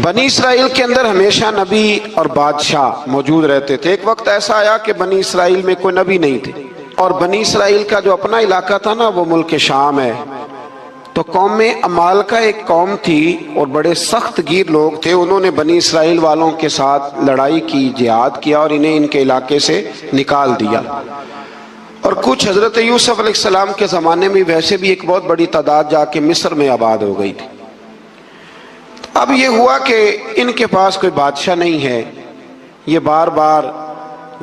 بنی اسرائیل کے اندر ہمیشہ نبی اور بادشاہ موجود رہتے تھے۔ ایک وقت ایسا آیا کہ بنی اسرائیل میں کوئی نبی نہیں تھے، اور بنی اسرائیل کا جو اپنا علاقہ تھا نا وہ ملک شام ہے، تو قوم عمالقہ ایک قوم تھی اور بڑے سخت گیر لوگ تھے۔ انہوں نے بنی اسرائیل والوں کے ساتھ لڑائی کی، جہاد کیا، اور انہیں ان کے علاقے سے نکال دیا۔ اور کچھ حضرت یوسف علیہ السلام کے زمانے میں ویسے بھی ایک بہت بڑی تعداد جا کے مصر میں آباد ہو گئی تھی۔ اب یہ ہوا کہ ان کے پاس کوئی بادشاہ نہیں ہے، یہ بار بار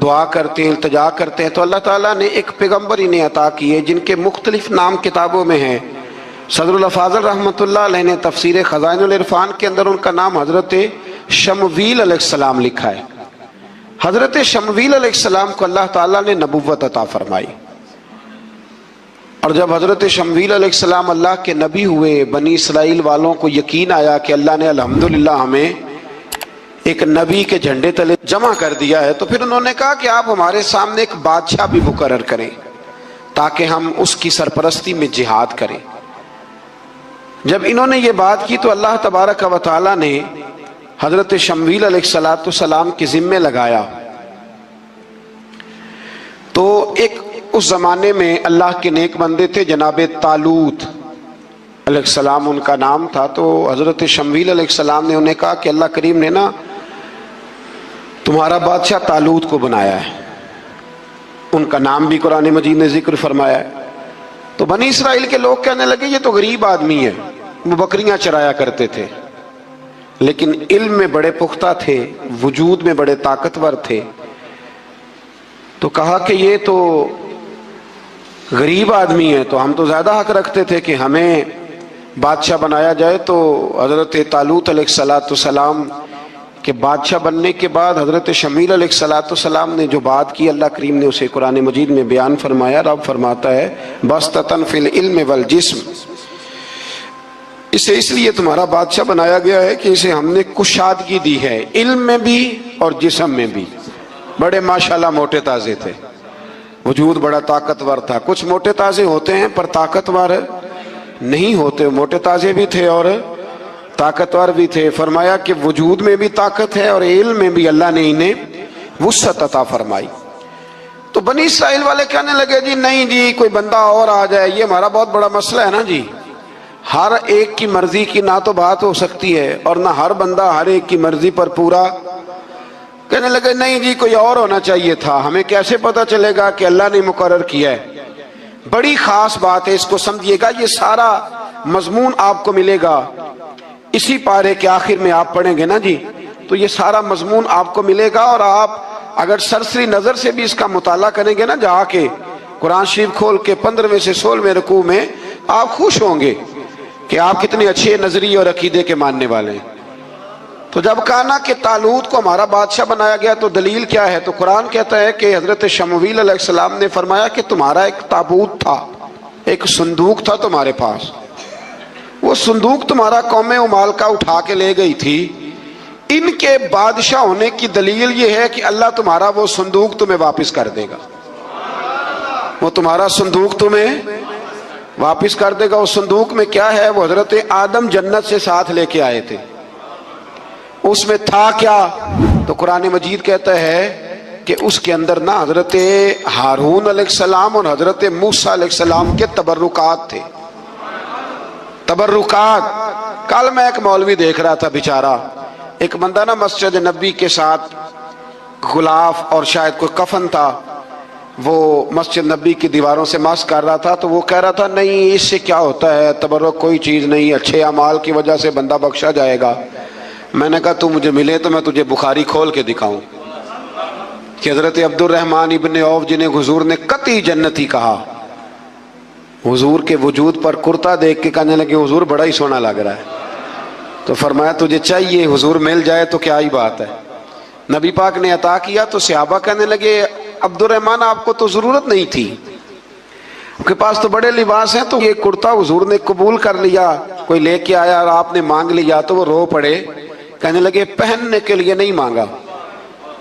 دعا کرتے ہیں، التجا کرتے ہیں، تو اللہ تعالیٰ نے ایک پیغمبر انہیں عطا کیے جن کے مختلف نام کتابوں میں ہیں۔ صدر الافاضل رحمۃ اللہ علیہ نے تفسیر خزائن العرفان کے اندر ان کا نام حضرت شمویل علیہ السلام لکھا ہے۔ حضرت شمویل علیہ السلام کو اللہ تعالیٰ نے نبوت عطا فرمائی، اور جب حضرت شمویل علیہ السلام اللہ کے نبی ہوئے، بنی اسرائیل والوں کو یقین آیا کہ اللہ نے الحمدللہ ہمیں ایک نبی کے جھنڈے تلے جمع کر دیا ہے، تو پھر انہوں نے کہا کہ آپ ہمارے سامنے ایک بادشاہ بھی مقرر کریں تاکہ ہم اس کی سرپرستی میں جہاد کریں۔ جب انہوں نے یہ بات کی تو اللہ تبارک و تعالیٰ نے حضرت شمویل علیہ السلام کے ذمے لگایا۔ تو ایک اس زمانے میں اللہ کے نیک بندے تھے، جناب طالوت علیہ السلام ان کا نام تھا۔ تو حضرت شمویل علیہ السلام نے انہیں کہا کہ اللہ کریم نے نا تمہارا بادشاہ طالوت کو بنایا ہے، ان کا نام بھی قرآن مجید نے ذکر فرمایا ہے۔ تو بنی اسرائیل کے لوگ کہنے لگے یہ تو غریب آدمی ہے، وہ بکریاں چرایا کرتے تھے، لیکن علم میں بڑے پختہ تھے، وجود میں بڑے طاقتور تھے۔ تو کہا کہ یہ تو غریب آدمی ہے، تو ہم تو زیادہ حق رکھتے تھے کہ ہمیں بادشاہ بنایا جائے۔ تو حضرت طالوت علیہ السلام کے بادشاہ بننے کے بعد حضرت شمویل علیہ السلام نے جو بات کی، اللہ کریم نے اسے قرآن مجید میں بیان فرمایا۔ رب فرماتا ہے بسطۃ فی العلم والجسم، اسے اس لیے تمہارا بادشاہ بنایا گیا ہے کہ اسے ہم نے کشادگی دی ہے، علم میں بھی اور جسم میں بھی۔ بڑے ماشاءاللہ موٹے تازے تھے، وجود بڑا طاقتور تھا۔ کچھ موٹے تازے ہوتے ہیں پر طاقتور نہیں ہوتے، موٹے تازے بھی تھے اور طاقتور بھی تھے۔ فرمایا کہ وجود میں بھی طاقت ہے اور علم میں بھی اللہ نے انہیں وسعت عطا فرمائی۔ تو بنی اسرائیل والے کہنے لگے جی نہیں جی کوئی بندہ اور آ جائے، یہ ہمارا بہت بڑا مسئلہ ہے نا جی، ہر ایک کی مرضی کی نہ تو بات ہو سکتی ہے اور نہ ہر بندہ ہر ایک کی مرضی پر پورا۔ کہنے لگے نہیں جی کوئی اور ہونا چاہیے تھا، ہمیں کیسے پتہ چلے گا کہ اللہ نے مقرر کیا ہے؟ بڑی خاص بات ہے، اس کو سمجھیے گا، یہ سارا مضمون آپ کو ملے گا اسی پارے کے آخر میں، آپ پڑھیں گے نا جی تو یہ سارا مضمون آپ کو ملے گا، اور آپ اگر سرسری نظر سے بھی اس کا مطالعہ کریں گے نا، جا کے قرآن شریف کھول کے 15ویں سے 16ویں رکوع میں آپ خوش ہوں گے کہ آپ کتنے اچھے نظریے اور عقیدے کے ماننے والے ہیں۔ تو جب کہا نا کہ طالوت کو ہمارا بادشاہ بنایا گیا تو دلیل کیا ہے، تو قرآن کہتا ہے کہ حضرت شمویل علیہ السلام نے فرمایا کہ تمہارا ایک تابوت تھا، ایک صندوق تھا تمہارے پاس، وہ صندوق تمہارا قوم عمالقہ اٹھا کے لے گئی تھی۔ ان کے بادشاہ ہونے کی دلیل یہ ہے کہ اللہ تمہارا وہ صندوق تمہیں واپس کر دے گا، وہ تمہارا صندوق تمہیں واپس کر دے گا۔ اس صندوق میں کیا ہے؟ وہ حضرت آدم جنت سے ساتھ لے کے آئے تھے، اس میں تھا کیا؟ تو قرآن مجید کہتا ہے کہ اس کے اندر نا حضرت ہارون علیہ السلام اور حضرت موسیٰ علیہ السلام کے تبرکات تھے، تبرکات۔ کل میں ایک مولوی دیکھ رہا تھا بیچارہ، ایک بندہ نا مسجد نبی کے ساتھ غلاف اور شاید کوئی کفن تھا، وہ مسجد نبی کی دیواروں سے مس کر رہا تھا، تو وہ کہہ رہا تھا نہیں اس سے کیا ہوتا ہے، تبرک کوئی چیز نہیں، اچھے اعمال کی وجہ سے بندہ بخشا جائے گا۔ میں نے کہا تو مجھے ملے تو میں تجھے بخاری کھول کے دکھاؤں کہ حضرت عبد الرحمن ابن عوف جنہیں حضور نے قطعی جنتی کہا، حضور کے وجود پر کرتا دیکھ کے کہنے لگے حضور بڑا ہی سونا لگ رہا ہے، تو فرمایا تجھے چاہیے حضور مل جائے تو کیا ہی بات ہے۔ نبی پاک نے عطا کیا تو صحابہ کہنے لگے عبد الرحمن آپ کو تو ضرورت نہیں تھی، آپ کے پاس تو بڑے لباس ہیں، تو یہ کرتا حضور نے قبول کر لیا، کوئی لے کے آیا اور آپ نے مانگ لیا، تو وہ رو پڑے، کہنے لگے پہننے کے لیے نہیں مانگا،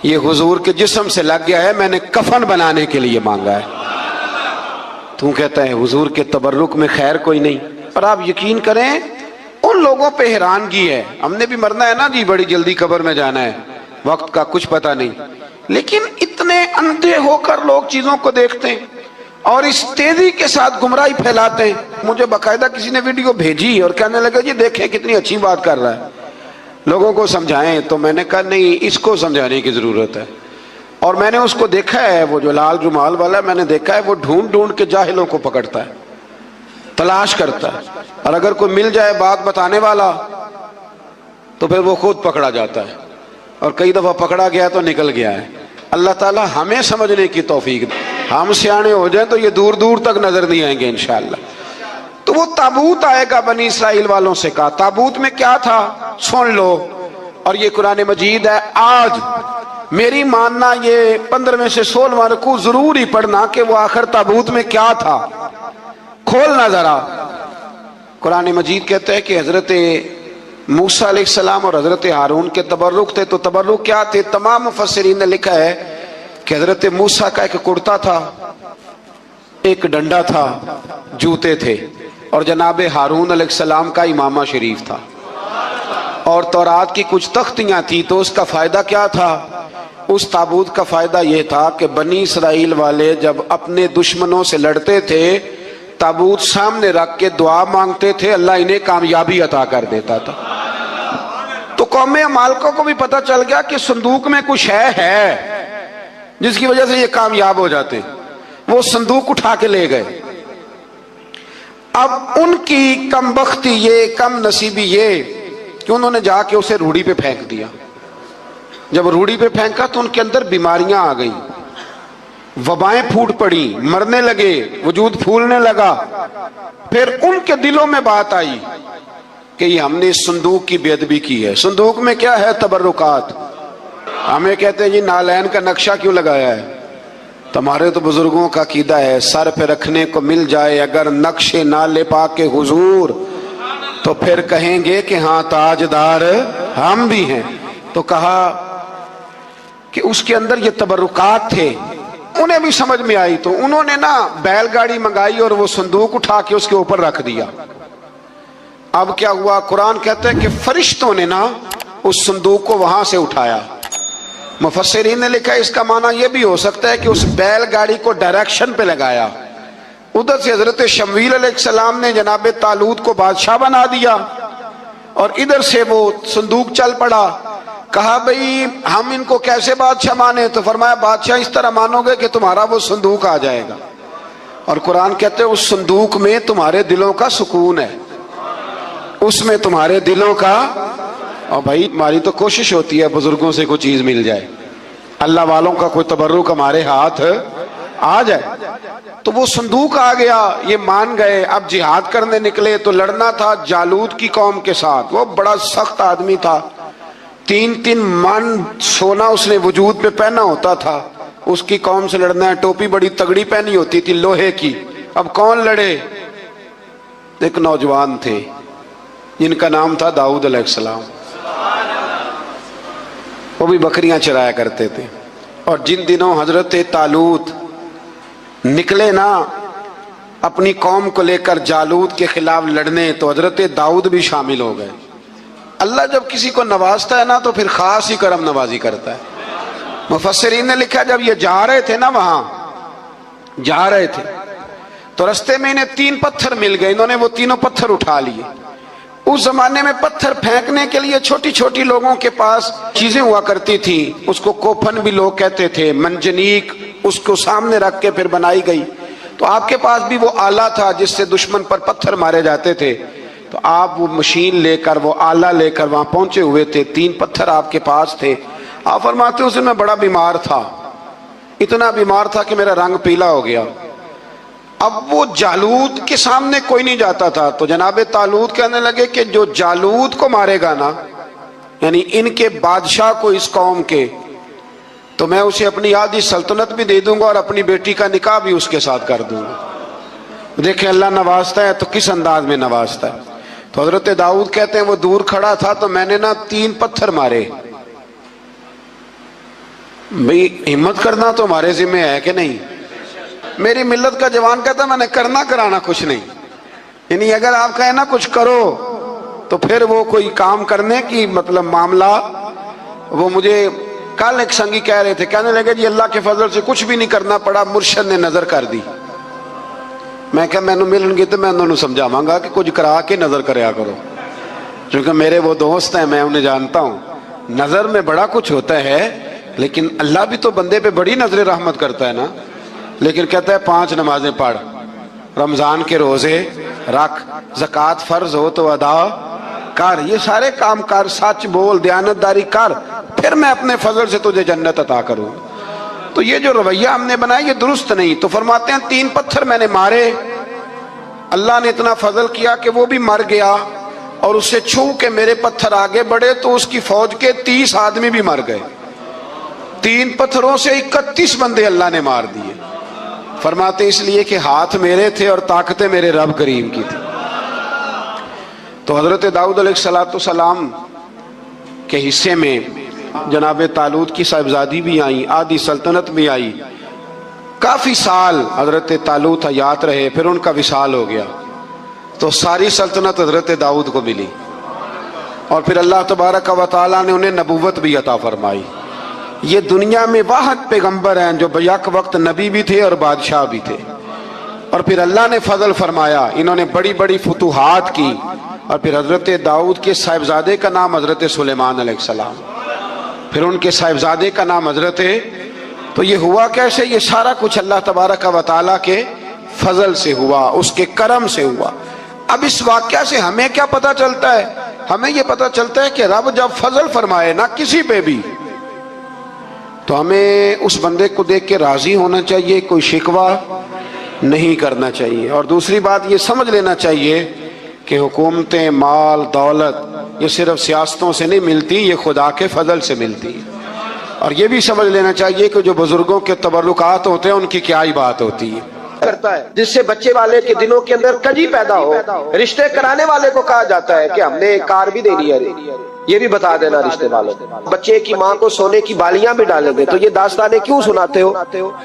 یہ حضور کے جسم سے لگ گیا ہے، میں نے کفن بنانے کے لیے مانگا ہے۔ تو کہتا ہے حضور کے تبرک میں خیر کوئی نہیں۔ اور آپ یقین کریں ان لوگوں پہ حیرانگی ہے. ہم نے بھی مرنا ہے نا جی, بڑی جلدی قبر میں جانا ہے, وقت کا کچھ پتہ نہیں, لیکن اتنے اندھے ہو کر لوگ چیزوں کو دیکھتے ہیں اور اس تیزی کے ساتھ گمراہی پھیلاتے ہیں. مجھے باقاعدہ کسی نے ویڈیو بھیجی اور کہنے لگا جی دیکھیں کتنی اچھی بات کر رہا ہے, لوگوں کو سمجھائیں. تو میں نے کہا نہیں, اس کو سمجھانے کی ضرورت ہے. اور میں نے اس کو دیکھا ہے, وہ جو لال رومال والا, میں نے دیکھا ہے وہ ڈھونڈ ڈھونڈ کے جاہلوں کو پکڑتا ہے, تلاش کرتا ہے, اور اگر کوئی مل جائے بات بتانے والا تو پھر وہ خود پکڑا جاتا ہے, اور کئی دفعہ پکڑا گیا تو نکل گیا ہے. اللہ تعالی ہمیں سمجھنے کی توفیق دے. ہم سیانے ہو جائیں تو یہ دور دور تک نظر نہیں آئیں گے انشاءاللہ. تو وہ تابوت آئے گا, بنی اسرائیل والوں سے کہا تابوت میں کیا تھا سن لو, اور یہ قرآن مجید ہے. آج میری ماننا یہ 15 میں سے 16واں رکوع ضرور ہی پڑھنا کہ وہ آخر تابوت میں کیا تھا, کھولنا ذرا. قرآن مجید کہتا ہے کہ حضرت موسیٰ علیہ السلام اور حضرت ہارون کے تبرک تھے. تو تبرک کیا تھے؟ تمام مفسرین نے لکھا ہے کہ حضرت موسیٰ کا ایک کرتا تھا, ایک ڈنڈا تھا, جوتے تھے, اور جناب ہارون علیہ السلام کا امامہ شریف تھا, اور تورات کی کچھ تختیاں تھی. تو اس کا فائدہ کیا تھا؟ اس تابوت کا فائدہ یہ تھا کہ بنی اسرائیل والے جب اپنے دشمنوں سے لڑتے تھے تابوت سامنے رکھ کے دعا مانگتے تھے, اللہ انہیں کامیابی عطا کر دیتا تھا. تو قوم عمالقہ کو بھی پتہ چل گیا کہ صندوق میں کچھ ہے جس کی وجہ سے یہ کامیاب ہو جاتے. وہ صندوق اٹھا کے لے گئے. اب ان کی کم بختی یہ, کم نصیبی یہ کہ انہوں نے جا کے اسے روڑی پہ پھینک دیا. جب روڑی پہ پھینکا تو ان کے اندر بیماریاں آ گئیں, وبائیں پھوٹ پڑی, مرنے لگے, وجود پھولنے لگا. پھر ان کے دلوں میں بات آئی کہ یہ ہم نے اس صندوق کی بے ادبی کی ہے. صندوق میں کیا ہے؟ تبرکات. ہمیں کہتے ہیں جی نالین کا نقشہ کیوں لگایا ہے؟ تمہارے تو بزرگوں کا عقیدہ ہے سر پہ رکھنے کو مل جائے اگر نقش نالے پاک کے حضور تو پھر کہیں گے کہ ہاں تاجدار ہم بھی ہیں. تو کہا کہ اس کے اندر یہ تبرکات تھے. انہیں بھی سمجھ میں آئی تو انہوں نے نا بیل گاڑی منگائی اور وہ صندوق اٹھا کے اس کے اوپر رکھ دیا. اب کیا ہوا؟ قرآن کہتا ہے کہ فرشتوں نے نا اس صندوق کو وہاں سے اٹھایا. مفسرین نے لکھا اس کا معنی یہ بھی ہو سکتا ہے کہ اس بیل گاڑی کو ڈائریکشن پہ لگایا. ادھر سے حضرت شمویل علیہ السلام نے جناب طالوت کو بادشاہ بنا دیا اور ادھر سے وہ صندوق چل پڑا. کہا بھئی ہم ان کو کیسے بادشاہ مانے؟ تو فرمایا بادشاہ اس طرح مانو گے کہ تمہارا وہ صندوق آ جائے گا. اور قرآن کہتے ہیں اس صندوق میں تمہارے دلوں کا سکون ہے, اس میں تمہارے دلوں کا. اور بھائی ہماری تو کوشش ہوتی ہے بزرگوں سے کوئی چیز مل جائے, اللہ والوں کا کوئی تبرک ہمارے ہاتھ آ جائے. تو وہ صندوق آ گیا, یہ مان گئے. اب جہاد کرنے نکلے تو لڑنا تھا جالوت کی قوم کے ساتھ. وہ بڑا سخت آدمی تھا, 3 من سونا اس نے وجود پہ پہنا ہوتا تھا. اس کی قوم سے لڑنا ہے, ٹوپی بڑی تگڑی پہنی ہوتی تھی لوہے کی. اب کون لڑے؟ ایک نوجوان تھے جن کا نام تھا داؤد علیہ السلام. وہ بھی بکریاں چرایا کرتے تھے. اور جن دنوں حضرت طالوت نکلے نا اپنی قوم کو لے کر جالوت کے خلاف لڑنے تو حضرت داؤد بھی شامل ہو گئے. اللہ جب کسی کو نوازتا ہے نا تو پھر خاص ہی کرم نوازی کرتا ہے. مفسرین نے لکھا جب یہ جا رہے تھے نا, وہاں جا رہے تھے تو رستے میں انہیں 3 پتھر مل گئے. انہوں نے وہ تینوں پتھر اٹھا لیے. اس زمانے میں پتھر پھینکنے کے لیے چھوٹی چھوٹی لوگوں کے پاس چیزیں ہوا کرتی تھی. اس کو کوپھن بھی لوگ کہتے تھے, منجنیک اس کو سامنے رکھ کے پھر بنائی گئی. تو آپ کے پاس بھی وہ آلہ تھا جس سے دشمن پر پتھر مارے جاتے تھے. تو آپ وہ مشین لے کر, وہ آلہ لے کر وہاں پہنچے ہوئے تھے. 3 پتھر آپ کے پاس تھے. آپ فرماتے اس دن میں بڑا بیمار تھا, اتنا بیمار تھا کہ میرا رنگ پیلا ہو گیا. اب وہ جالوت کے سامنے کوئی نہیں جاتا تھا. تو جناب طالوت کہنے لگے کہ جو جالوت کو مارے گا نا, یعنی ان کے بادشاہ کو اس قوم کے, تو میں اسے اپنی آدھی سلطنت بھی دے دوں گا اور اپنی بیٹی کا نکاح بھی اس کے ساتھ کر دوں گا. دیکھیں اللہ نوازتا ہے تو کس انداز میں نوازتا ہے. تو حضرت داؤد کہتے ہیں وہ دور کھڑا تھا تو میں نے نا 3 پتھر مارے. بھئی ہمت کرنا تو ہمارے ذمہ ہے کہ نہیں؟ میری ملت کا جوان کہتا ہے میں نے کرنا کرانا کچھ نہیں. یعنی اگر آپ کہیں نا کچھ کرو تو پھر وہ کوئی کام کرنے کی مطلب معاملہ. وہ مجھے کل ایک سنگی کہہ رہے تھے, کہنے لگے جی اللہ کے فضل سے کچھ بھی نہیں کرنا پڑا, مرشد نے نظر کر دی. میں کہا مینوں ملن گے تو میں انہوں سمجھاواں گا کہ کچھ کرا کے نظر کریا کرو, کیونکہ میرے وہ دوست ہیں, میں انہیں جانتا ہوں. نظر میں بڑا کچھ ہوتا ہے, لیکن اللہ بھی تو بندے پہ بڑی نظر رحمت کرتا ہے نا. لیکن کہتا ہے 5 نمازیں پڑھ, رمضان کے روزے رکھ, زکوٰۃ فرض ہو تو ادا کر, یہ سارے کام کر, سچ بول, دیانتداری کر, پھر میں اپنے فضل سے تجھے جنت عطا کروں. تو یہ جو رویہ ہم نے بنایا یہ درست نہیں. تو فرماتے ہیں 3 پتھر میں نے مارے, اللہ نے اتنا فضل کیا کہ وہ بھی مر گیا, اور اس سے چھو کے میرے پتھر آگے بڑھے تو اس کی فوج کے 30 آدمی بھی مر گئے. 3 پتھروں سے 31 بندے اللہ نے مار دیے. فرماتے اس لیے کہ ہاتھ میرے تھے اور طاقتیں میرے رب کریم کی تھی. تو حضرت داؤد علیہ السلام کے حصے میں جناب طالوت کی صاحبزادی بھی آئی, آدھی سلطنت بھی آئی. کافی سال حضرت طالوت حیات رہے, پھر ان کا وصال ہو گیا, تو ساری سلطنت حضرت داؤد کو ملی, اور پھر اللہ تبارک و تعالیٰ نے انہیں نبوت بھی عطا فرمائی. یہ دنیا میں واحد پیغمبر ہیں جو بیک وقت نبی بھی تھے اور بادشاہ بھی تھے. اور پھر اللہ نے فضل فرمایا, انہوں نے بڑی بڑی فتوحات کی. اور پھر حضرت داؤد کے صاحبزادے کا نام حضرت سلیمان علیہ السلام, پھر ان کے صاحبزادے کا نام حضرت. تو یہ ہوا کیسے؟ یہ سارا کچھ اللہ تبارک و تعالیٰ کے فضل سے ہوا, اس کے کرم سے ہوا. اب اس واقعہ سے ہمیں کیا پتہ چلتا ہے؟ ہمیں یہ پتہ چلتا ہے کہ رب جب فضل فرمائے نہ کسی پہ بھی, تو ہمیں اس بندے کو دیکھ کے راضی ہونا چاہیے, کوئی شکوہ نہیں کرنا چاہیے. اور دوسری بات یہ سمجھ لینا چاہیے کہ حکومتیں, مال, دولت یہ صرف سیاستوں سے نہیں ملتی, یہ خدا کے فضل سے ملتی. اور یہ بھی سمجھ لینا چاہیے کہ جو بزرگوں کے تبرکات ہوتے ہیں ان کی کیا ہی بات ہوتی ہے. کرتا ہے جس سے بچے والے کے دلوں کے اندر کجی پیدا ہو. رشتے کرانے والے کو کہا جاتا ہے کہ ہم نے کار بھی دے دی ہے, یہ بھی بتا دینا رشتے والوں کو. بچے کی ماں کو سونے کی بالیاں بھی ڈالیں گے تو یہ داستانیں کیوں سناتے ہو؟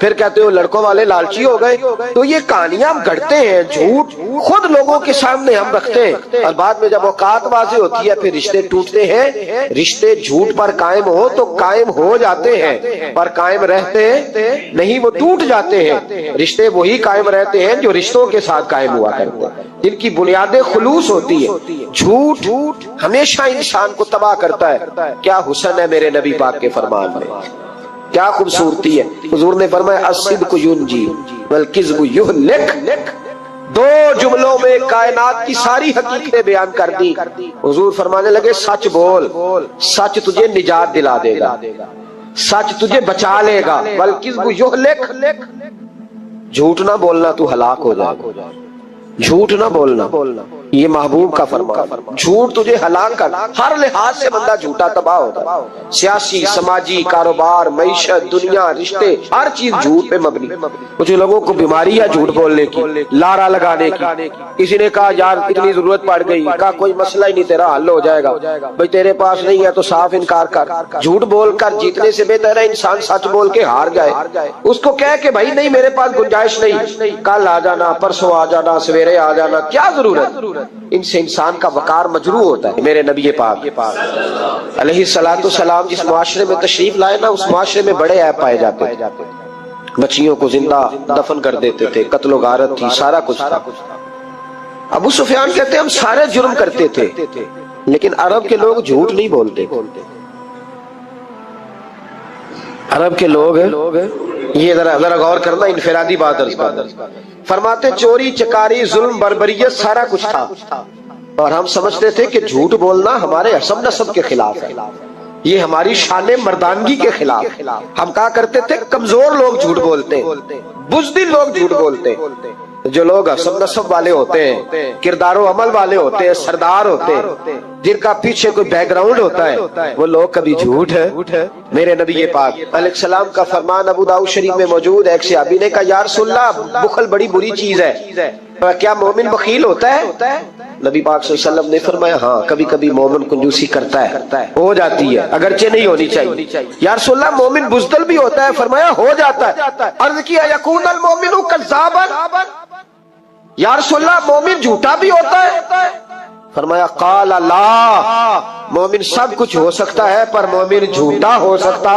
پھر کہتے ہو لڑکوں والے لالچی ہو گئے. تو یہ کہانیاں ہم گھڑتے ہیں, جھوٹ خود لوگوں کے سامنے ہم رکھتے ہیں, اور بعد میں جب اوقات واضح ہوتی ہے پھر رشتے ٹوٹتے ہیں. رشتے جھوٹ پر قائم ہو تو قائم ہو جاتے ہیں, پر قائم رہتے نہیں, وہ ٹوٹ جاتے ہیں. رشتے وہی قائم رہتے ہیں جو رشتوں کے ساتھ قائم ہوا کرتے ہیں, جن کی بنیادیں خلوص ہوتی ہے. جھوٹ ہمیشہ انسان کو تباہ کرتا ہے. کیا حسن ہے میرے نبی پاک کے فرمان میں, کیا خوبصورتی ہے. حضور نے فرمایا الصدق ینجی والکذب یہلک. 2 جملوں میں کائنات کی ساری حقیقتیں بیان کر دی. حضور فرمانے لگے سچ بول, سچ تجھے نجات دلا دے گا, سچ تجھے بچا لے گا. والکذب یہلک, جھوٹ نہ بولنا تو ہلاک ہو جائے گا. جھوٹ نہ بولنا, یہ محبوب کا فرمان. جھوٹ تجھے ہلاک کر, ہر لحاظ سے بندہ جھوٹا تباہ ہوتا ہے. سیاسی, سماجی, کاروبار, معیشت, دنیا, رشتے, ہر چیز جھوٹ پہ مبنی. کچھ لوگوں کو بیماری ہے جھوٹ بولنے کی, لارا لگانے کی. کسی نے کہا یار اتنی ضرورت پڑ گئی, کہا کوئی مسئلہ ہی نہیں, تیرا حل ہو جائے گا. بھئی تیرے پاس نہیں ہے تو صاف انکار کر. جھوٹ بول کر جیتنے سے بہتر ہے انسان سچ بول کے ہار جائے. اس کو کہہ کہ بھائی نہیں میرے پاس گنجائش نہیں, کل آ جانا, پرسوں آ جانا, سویرے آ جانا, کیا ضرورت. ان سے انسان کا وقار مجروح ہوتا ہے. میرے نبی پاک علیہ السلام جس معاشرے میں تشریف لائے نا, اس معاشرے میں بڑے عیب پائے جاتے تھے. بچیوں کو زندہ دفن کر دیتے تھے, قتل و غارت تھی, سارا کچھ تھا. ابو سفیان کہتے ہیں ہم سارے جرم کرتے تھے, لیکن عرب کے لوگ جھوٹ نہیں بولتے. عرب کے لوگ یہ ذرا غور کرنا, انفرادی بات عرض کرنا. فرماتے چوری, چکاری, ظلم, بربریت سارا کچھ تھا, اور ہم سمجھتے تھے کہ جھوٹ بولنا ہمارے حسب نسب کے خلاف ہے, یہ ہماری شان مردانگی کے خلاف. ہم کہا کرتے تھے کمزور لوگ جھوٹ بولتے, بزدل لوگ جھوٹ بولتے. جو لوگ حسب نسب والے ہوتے ہیں, کردار و عمل والے ہوتے ہیں, سردار ہوتے ہیں, جن کا پیچھے کوئی بیک گراؤنڈ ہوتا ہے, وہ لوگ کبھی جھوٹ ہے. میرے نبی پاک علیہ السلام کا فرمان ابو داؤد شریف میں موجود ہے. ایک صحابی نے کہا یا رسول اللہ بخل بڑی بری چیز ہے, کیا مومن بخیل ہوتا ہے؟ نبی پاک صلی اللہ علیہ وسلم نے فرمایا ہاں کبھی کبھی مومن کنجوسی کرتا ہے, ہو جاتی ہے, اگرچہ نہیں ہونی چاہیے. یا رسول اللہ مومن بزدل بھی ہوتا ہے؟ فرمایا ہو جاتا ہے. عرض کیا یکون المومن کذابا, یا رسول اللہ مومن جھوٹا بھی ہوتا ہے؟ فرمایا قال لا، مومن سب کچھ ہو سکتا ہے پر مومن جھوٹا ہو سکتا،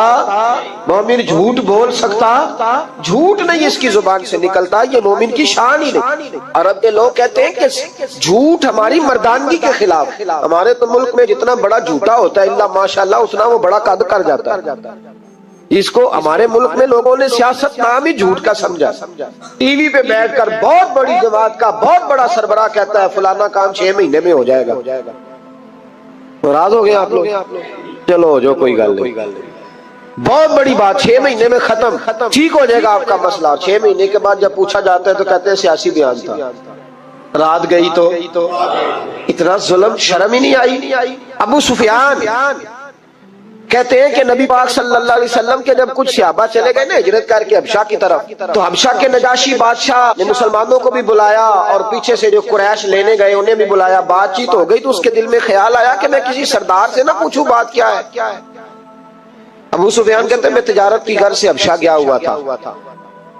مومن جھوٹ بول سکتا، جھوٹ نہیں اس کی زبان سے نکلتا، یہ مومن کی شان ہی نہیں۔ عرب کے لوگ کہتے ہیں کہ جھوٹ ہماری مردانگی کے خلاف، ہمارے تو ملک میں جتنا بڑا جھوٹا ہوتا ہے اللہ ماشاءاللہ اتنا وہ بڑا قد کر جاتا ہے۔ اس کو ہمارے ملک میں لوگوں نے سیاست نام ہی جھوٹ کا سمجھا۔ ٹی وی پہ بیٹھ کر بہت بڑی جماعت کا بہت بڑا سربراہ کہتا ہے فلانا کام 6 مہینے میں ہو جائے گا۔ ناراض ہو گئے آپ لوگ؟ چلو جو کوئی گل نہیں، بہت بڑی بات 6 مہینے میں ختم، ٹھیک ہو جائے گا آپ کا مسئلہ۔ 6 مہینے کے بعد جب پوچھا جاتا ہے تو کہتے ہیں سیاسی بیان تھا۔ رات گئی تو اتنا ظلم، شرم ہی نہیں آئی۔ ابو سفیان کہتے ہیں کہ نبی پاک صلی اللہ علیہ وسلم کے جب کچھ صحابہ چلے گئے نا ہجرت کر کے حبشہ کی طرف، تو حبشہ کے نجاشی بادشاہ نے مسلمانوں کو بھی بلایا اور پیچھے سے جو قریش لینے گئے انہیں بھی بلایا، بات چیت ہو گئی تو اس کے دل میں خیال آیا کہ میں کسی سردار سے نہ پوچھوں بات کیا ہے۔ ابو سفیان کہتے ہیں میں تجارت کی غرض سے حبشہ گیا ہوا تھا،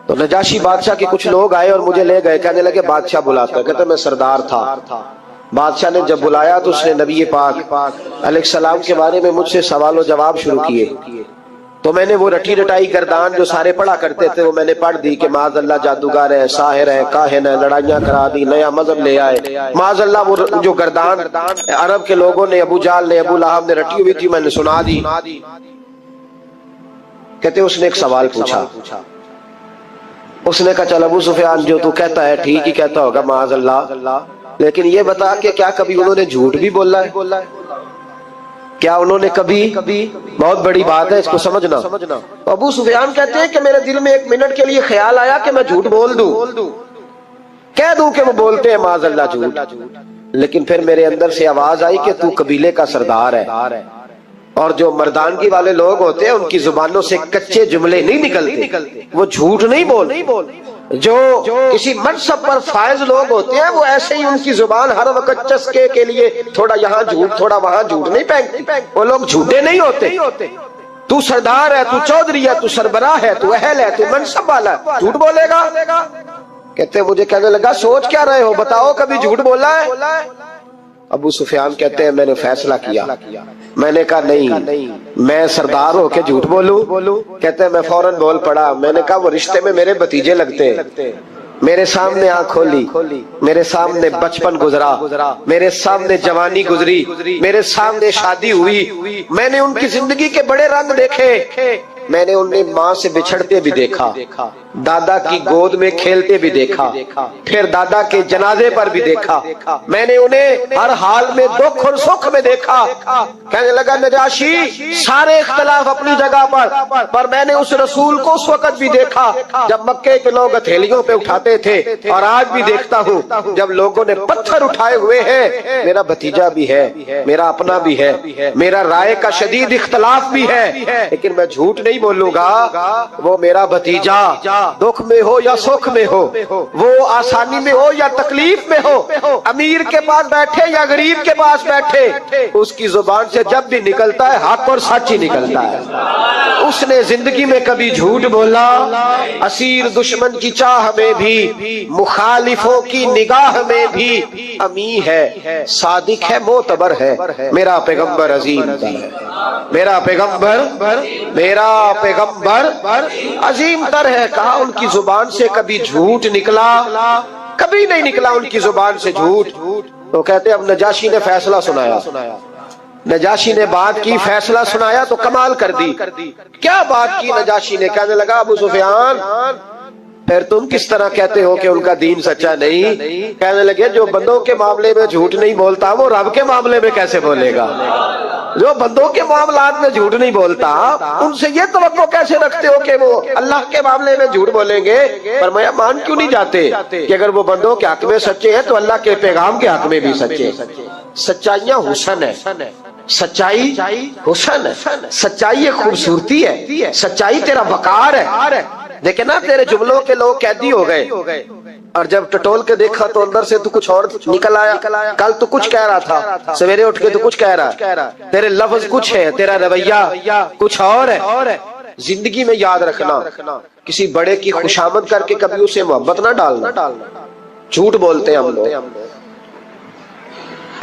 تو نجاشی بادشاہ کے کچھ لوگ آئے اور مجھے لے گئے، کہنے لگے بادشاہ بلاتا ہے، کہتے میں سردار تھا۔ بادشاہ نے جب بلایا تو اس نے نبی پاک علیہ السلام کے بارے میں مجھ سے سوال و جواب شروع کیے، تو میں نے وہ رٹی رٹائی گردان جو سارے پڑھا کرتے تھے وہ میں نے پڑھ دی کہ معاذ اللہ جادوگر ہے، ساحر ہے، کاہن ہے، لڑائیاں کرا دی، نیا مذہب لے آئے، معاذ اللہ وہ جو گردان عرب کے لوگوں نے ابو جہل نے ابو لہب نے رٹی ہوئی تھی میں نے سنا دی۔ کہتے اس نے ایک سوال پوچھا، اس نے کہا چل ابو سفیان جو تو کہتا ہے ٹھیک ہی کہتا ہوگا معاذ اللہ، لیکن یہ بتا کہ کیا کبھی انہوں نے جھوٹ بھی بولا ہے؟ کیا انہوں نے کبھی، بہت بڑی بات ہے اس کو سمجھنا۔ ابو سفیان کہتے ہیں کہ میرے دل میں 1 منٹ کے لیے خیال آیا کہ میں جھوٹ بول دوں، کہہ دوں کہ وہ بولتے ہیں معاذ اللہ جھوٹ، لیکن پھر میرے اندر سے آواز آئی کہ تو قبیلے کا سردار ہے، اور جو مردانگی والے لوگ ہوتے ہیں ان کی زبانوں سے کچے جملے نہیں نکلتے، وہ جھوٹ نہیں بول۔ جو کسی منصب پر فائز لوگ ہوتے ہیں وہ ایسے ہی ان کی زبان ہر وقت چسکے کے لیے تھوڑا یہاں جھوٹ تھوڑا وہاں جھوٹ نہیں پھینکتی، وہ لوگ جھوٹے نہیں ہوتے۔ تو سردار ہے، تو چودھری ہے، تو سربراہ ہے، تو اہل ہے، تو منصب والا ہے، جھوٹ بولے گا؟ کہتے مجھے کہنے لگا سوچ کیا رہے ہو، بتاؤ کبھی جھوٹ بولا ہے؟ ابو سفیان کہتے ہیں میں نے فیصلہ کیا، میں نے کہا نہیں میں سردار ہو کے جھوٹ بولوں؟ کہتے ہیں میں فوراً بول پڑا، میں نے کہا وہ رشتے میں میرے بھتیجے لگتے ہیں، میرے سامنے آنکھ کھولی، میرے سامنے بچپن گزرا، میرے سامنے جوانی گزری، میرے سامنے شادی ہوئی، میں نے ان کی زندگی کے بڑے رنگ دیکھے، میں نے انہیں ماں سے بچھڑتے بھی دیکھا، دادا کی گود میں کھیلتے بھی دیکھا، پھر دادا کے جنازے پر بھی دیکھا، میں نے انہیں ہر حال میں دکھ اور سکھ میں دیکھا۔ کہنے لگا نجاشی سارے اختلاف اپنی جگہ پر میں نے اس رسول کو اس وقت بھی دیکھا جب مکے کے لوگ ہتھیلیوں پہ اٹھاتے تھے، اور آج بھی دیکھتا ہوں جب لوگوں نے پتھر اٹھائے ہوئے ہیں، میرا بھتیجا بھی ہے، میرا اپنا بھی ہے، میرا رائے کا شدید اختلاف بھی ہے، لیکن میں جھوٹ نہیں بولوں گا، وہ میرا بھتیجا دکھ میں ہو یا سکھ میں ہو، وہ آسانی میں ہو یا تکلیف میں ہو، امیر کے پاس بیٹھے یا غریب کے پاس بیٹھے، اس کی زبان سے جب بھی نکلتا ہے حق اور سچ ہی نکلتا ہے۔ اس نے زندگی میں کبھی جھوٹ بولا؟ اسیر دشمن کی چاہ میں بھی، مخالفوں کی نگاہ میں بھی امی ہے، صادق ہے، معتبر ہے، میرا پیغمبر عظیم ہے، میرا پیغمبر عظیم تر ہے۔ کہا ان کی زبان سے کبھی جھوٹ نکلا؟ کبھی نہیں نکلا ان کی زبان سے جھوٹ۔ تو کہتے اب نجاشی نے فیصلہ سنایا، نجاشی نے بات کی، فیصلہ سنایا تو کمال کر دی۔ کیا بات کی نجاشی نے؟ کہنے لگا ابو سفیان پھر تم کس طرح کہتے ہو کہ ان کا دین سچا نہیں؟ کہنے لگے جو بندوں کے معاملے میں جھوٹ نہیں بولتا وہ رب کے معاملے میں کیسے بولے گا؟ جو بندوں کے معاملات میں جھوٹ نہیں بولتا ان سے یہ توقع کیسے رکھتے ہو کہ وہ اللہ کے معاملے میں جھوٹ بولیں گے؟ فرمایا مان کیوں نہیں جاتے کہ اگر وہ بندوں کے حق میں سچے ہیں تو اللہ کے پیغام کے حق میں بھی سچے ہیں۔ سچائیاں حسن ہے، سچائی حسن ہے، سچائی ایک خوبصورتی ہے، سچائی تیرا وقار ہے۔ دیکھیں نا تیرے جملوں کے لوگ قیدی ہو گئے اور جب ٹٹول کے دیکھا تو اندر سے تو کچھ اور نکل آیا، کل تو کچھ کہہ رہا تھا، سویرے اٹھ کے تو کچھ کہہ رہا، تیرے لفظ کچھ ہے، تیرا رویہ کچھ اور ہے۔ زندگی میں یاد رکھنا کسی بڑے کی خوشامد کر کے کبھی اسے محبت نہ ڈالنا۔ جھوٹ بولتے ہیں ہم لوگ،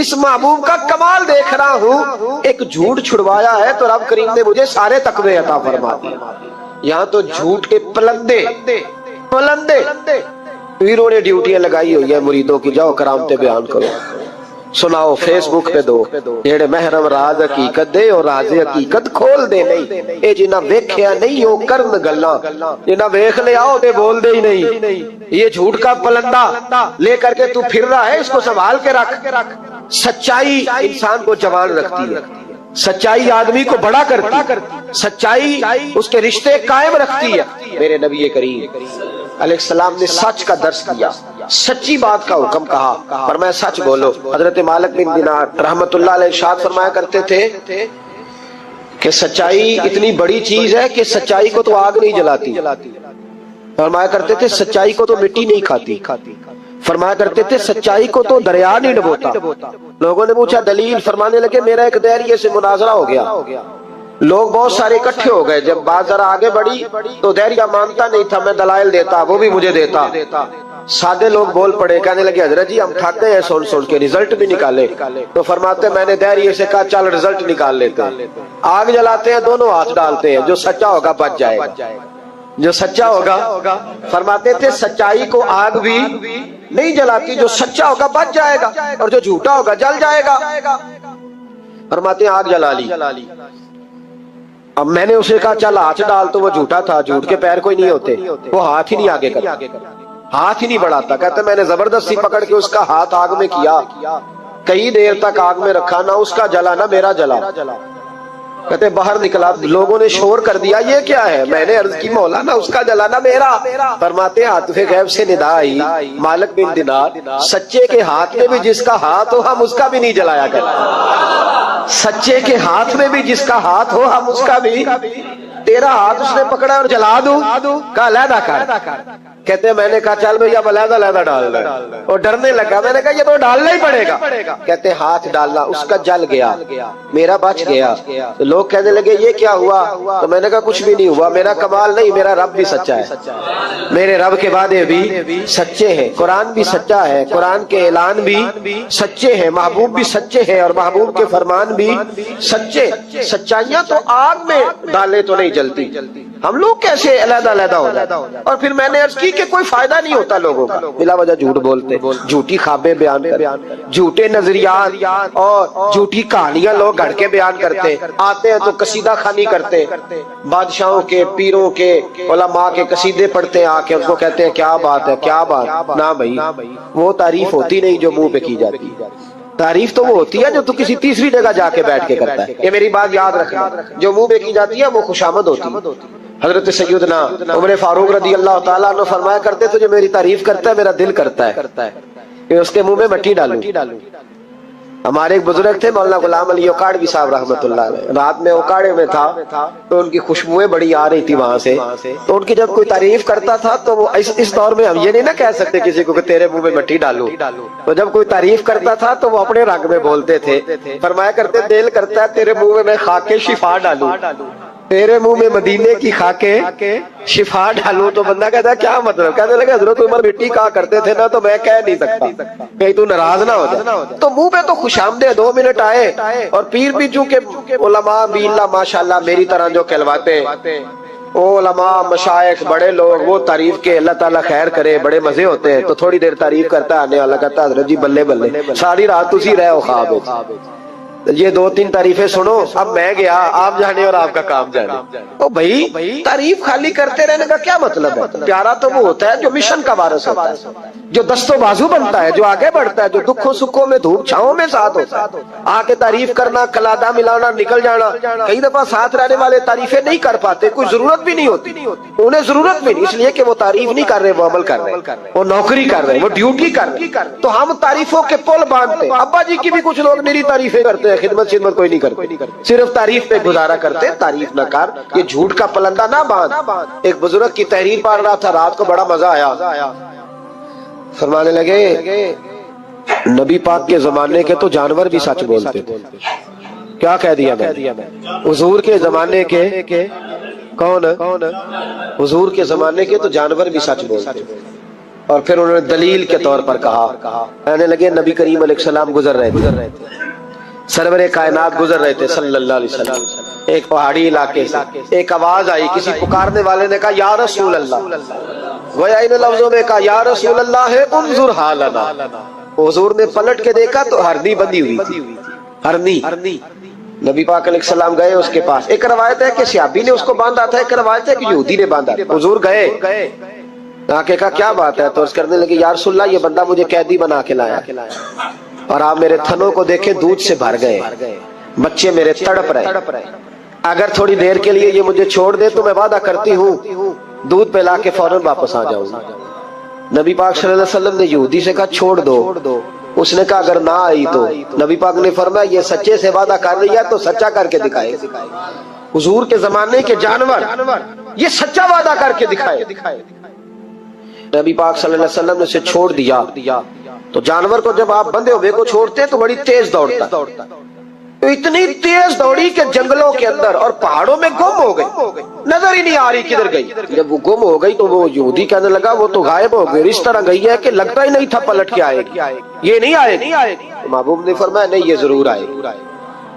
اس محبوب کا کمال دیکھ رہا ہوں، ایک جھوٹ چھڑوایا ہے تو رب کریم نے مجھے سارے تقوی عطا فرما دی۔ یہاں تو جھوٹ کے پلندے پیروں نے ڈیوٹیاں لگائی ہوئی ہیں مریدوں کی، جاؤ کرامتے بیان کرو، سناؤ، فیس بک پہ دو، جیڑے محرم راز حقیقت دے اور راز حقیقت کھول دے نہیں، اے جنہ ویکھیا نہیں ہو کرن گلاں، جنہ ویکھ لیا ہو تے بول دے ہی نہیں۔ یہ جھوٹ کا پلندہ لے کر کے تو پھر رہا ہے، اس کو سنبھال کے رکھ۔ سچائی انسان کو جوان رکھتی ہے، سچائی آدمی کو بڑا کرتی ہے، سچائی اس کے رشتے قائم رکھتی ہے۔ میرے نبی کریم علیہ السلام نے سچ کا درس دیا، سچی بات کا حکم کہا، فرمایا سچ بولو۔ حضرت مالک بن دینار رحمت اللہ علیہ ارشاد فرمایا کرتے تھے کہ سچائی اتنی بڑی چیز ہے کہ سچائی کو تو آگ نہیں جلاتی، فرمایا کرتے تھے سچائی کو تو مٹی نہیں کھاتی، فرمایا کرتے تھے سچائی کو تو دریا نہیں ڈبوتا۔ لوگوں نے پوچھا دلیل، فرمانے لگے میرا ایک دہریے سے مناظرہ ہو گیا، لوگ بہت سارے اکٹھے ہو گئے، جب بات ذرا آگے بڑھی تو دہریہ مانتا نہیں تھا، میں دلائل دیتا، وہ بھی مجھے دیتا۔ سادے لوگ بول پڑے، کہنے لگے حضرت جی ہم تھک گئے ہیں سن کے، رزلٹ بھی نکالے۔ تو فرماتے میں نے دہریے سے کہا چل رزلٹ نکال لیتے ہیں۔ آگ جلاتے ہیں، دونوں ہاتھ ڈالتے ہیں، جو سچا ہوگا بچ جائے گا، جو سچا ہوگا، فرماتے تھے سچائی کو آگ بھی نہیں جلاتی، جو سچا ہوگا بچ جائے گا اور جو جھوٹا ہوگا جل جائے گا۔ فرماتے ہیں آگ جلا لی، اب میں نے اسے کہا چل ہاتھ ڈال، تو وہ جھوٹا تھا، جھوٹ کے پیر کوئی نہیں ہوتے، وہ ہاتھ ہی نہیں آگے کرتا، ہاتھ ہی نہیں بڑھاتا۔ کہتے میں نے زبردستی پکڑ کے اس کا ہاتھ آگ میں کیا، کئی دیر تک آگ میں رکھا، نہ اس کا جلا نہ میرا جلا۔ کہتے باہر نکلا، لوگوں نے شور کر دیا یہ کیا ہے، میں نے عرض کی مولا نہ اس کا جلا نہ میرا۔ فرماتے عاطف غیب سے ندا آئی، مالک بن دینار سچے کے ہاتھ میں بھی جس کا ہاتھ ہو ہم اس کا بھی نہیں جلایا کرتے، سچے کے ہاتھ میں بھی جس کا ہاتھ ہو ہم اس کا بھی، تیرا ہاتھ اس نے پکڑا اور جلا دوں، کہا علیحدہ کر۔ کہتے ہیں میں نے کہا چل بھئی اب علیحدہ ڈال دیں، اور ڈرنے لگا، میں نے کہا یہ تو ڈالنا ہی پڑے گا۔ کہتے ہیں ہاتھ ڈالنا، اس کا جل گیا، میرا بچ گیا۔ تو لوگ کہنے لگے یہ کیا ہوا، تو میں نے کہا کچھ بھی نہیں ہوا، میرا کمال نہیں، میرا رب بھی سچا ہے، میرے رب کے وعدے بھی سچے ہیں، قرآن بھی سچا ہے، قرآن کے اعلان بھی سچے ہیں، محبوب بھی سچے ہیں اور محبوب کے فرمان بھی سچے۔ سچائیاں تو آگ میں ڈالے تو نہیں جلتی، ہم لوگ کیسے علیحدہ ہو جاتے۔ اور پھر میں نے عرض کی کہ کوئی فائدہ نہیں ہوتا لوگوں کا، بلا وجہ جھوٹ بولتے، جھوٹی خوابیں بیان کرتے، جھوٹے نظریات اور جھوٹی کہانیاں لوگ گھڑ کے بیان کرتے، آتے ہیں تو قصیدہ خوانی کرتے، بادشاہوں کے، پیروں کے، علماء کے قصیدے پڑھتے ہیں، آ کے ان کو کہتے ہیں کیا بات ہے، کیا بات نہ بھائی، وہ تعریف ہوتی نہیں جو منہ پہ کی جاتی، تعریف تو وہ ہوتی ہے جو تو کسی تیسری جگہ جا کے بیٹھ کے کرتا ہے۔ یہ میری بات یاد رکھنا، جو منہ پہ کی جاتی ہے وہ خوشامد ہوتی ہے۔ حضرت سیدنا عمر فاروق رضی اللہ تعالیٰ عنہ فرمایا کرتے تھے جو میری تعریف کرتا ہے میرا دل کرتا ہے کہ اس کے منہ میں مٹی ڈالوں۔ ہمارے ایک بزرگ تھے مولانا غلام علی اوکاڑوی صاحب رحمۃ اللہ علیہ، رات میں اوکاڑے میں تھا تو ان کی خوشبوئیں بڑی آ رہی تھی وہاں سے، تو ان کی جب کوئی تعریف کرتا تھا تو وہ اس دور میں ہم یہ نہیں نہ کہہ سکتے کسی کو کہ تیرے منہ میں مٹی ڈالوں، تو جب کوئی تعریف کرتا تھا تو وہ اپنے رنگ میں بولتے تھے، فرمایا کرتے دل کرتا ہے تیرے منہ میں میں خاک شفا ڈالوں، تیرے منہ میں مدینے کی خاکیں شفا ڈالوں۔ تو بندہ کہتا ہے کیا مطلب، کہنے لگے حضرت عمر مٹی کہا کرتے تھے نا تو میں کہہ نہیں سکتا کہیں تو ناراض نہ ہو جائے، تو منہ پہ تو خوش آمدید 2 منٹ آئے، اور پیر بھی چونکہ علماء بھی اللہ ماشاءاللہ میری طرح جو کہلواتے، وہ علماء مشائخ بڑے لوگ وہ تعریف کے اللہ تعالیٰ خیر کرے بڑے مزے ہوتے ہیں، تو تھوڑی دیر تعریف کرتا ہے، آنے والا کہتا ہے حضرت جی بلے بلے ساری رات اسی رہے ہو خواب ہے، یہ 2-3 تعریفیں سنو، اب میں گیا آپ جانے اور آپ کا کام جانے۔ او بھائی تعریف خالی کرتے رہنے کا کیا مطلب ہے، پیارا تو وہ ہوتا ہے جو مشن کا وارث ہوتا ہے، جو دست و بازو بنتا ہے، جو آگے بڑھتا ہے، جو دکھوں سکھوں میں دھوپ چھاؤں میں ساتھ ہوتا ہے۔ آ کے تعریف کرنا، کلادہ ملانا، نکل جانا، کئی دفعہ ساتھ رہنے والے تعریفیں نہیں کر پاتے، کوئی ضرورت بھی نہیں ہوتی، انہیں ضرورت بھی نہیں، اس لیے کہ وہ تعریف نہیں کر رہے، وہ عمل کر رہے، وہ نوکری کر رہے، وہ ڈیوٹی کر رہے، تو ہم تعریفوں کے پل باندھتے۔ ابا جی کی بھی کچھ لوگ میری تعریفیں کرتے ہیں، خدمت کوئی نہیں کرتے، صرف تعریف پہ گزارا کرتے، تعریف نہ کر، یہ جھوٹ کا پلندہ نہ باندھ۔ ایک بزرگ کی تحریر پڑھ رہا تھا، رات کو بڑا مزہ آیا، فرمانے لگے نبی پاک کے زمانے کے تو جانور بھی سچ بولتے تھے۔ کیا کہہ دیا میں، حضور کے زمانے کے کون، حضور کے زمانے کے تو جانور بھی سچ بولتے تھے، اور پھر انہوں نے دلیل کے طور پر کہا، کہنے لگے نبی کریم علیہ السلام گزر رہے تھے، سرور کائنات گزر رہے تھے صلی اللہ علیہ وسلم، ایک پہاڑی علاقے سے ایک آواز آئی، کسی پکارنے والے نے کہا یا رسول اللہ، گویا ان لفظوں میں کہا یا رسول اللہ ہے انظر حالنا۔ حضور نے پلٹ کے دیکھا تو ہرنی بندھی ہوئی تھی، ہرنی۔ نبی پاک علیہ السلام گئے اس کے پاس، ایک روایت ہے کہ صحابی نے اس کو باندھا تھا، ایک روایت ہے کہ یہودی نے باندھا تھا۔ حضور گئے، آ کے کہا کیا بات ہے؟ تو اس کرنے لگے یا رسول اللہ یہ بندہ مجھے قیدی بنا کے لایا، اور آپ میرے تھنوں کو دیکھیں دودھ سے بھر گئے، بچے میرے تڑپ رہے، اگر تھوڑی دیر کے لیے یہ مجھے چھوڑ دے تو میں وعدہ کرتی ہوں دودھ پلا کے فوراً واپس آ جاؤں گا۔ نبی پاک صلی اللہ علیہ وسلم نے یہودی سے کہا چھوڑ دو، اس نے کہا اگر نہ آئی تو، نبی پاک نے فرمایا یہ سچے سے وعدہ کر رہی ہے تو سچا کر کے دکھائے۔ حضور کے زمانے کے جانور یہ سچا وعدہ کر کے دکھائے۔ نبی پاک صلی اللہ علیہ وسلم نے اسے چھوڑ دیا، تو جانور کو جب آپ بندھے ہوئے کو چھوڑتے تو بڑی تیز دوڑتا، تو اتنی تیز دوڑی کہ جنگلوں کے اندر اور پہاڑوں میں گم ہو گئی، نظر ہی نہیں آ رہی کدھر گئی۔ جب وہ گم ہو گئی تو وہ یہودی کہنے لگا وہ تو غائب ہو گئی، اس طرح گئی ہے کہ لگتا ہی نہیں تھا پلٹ کے آئے گی، یہ نہیں آئے گی۔ محبوب نے فرمایا نہیں یہ ضرور آئے گی،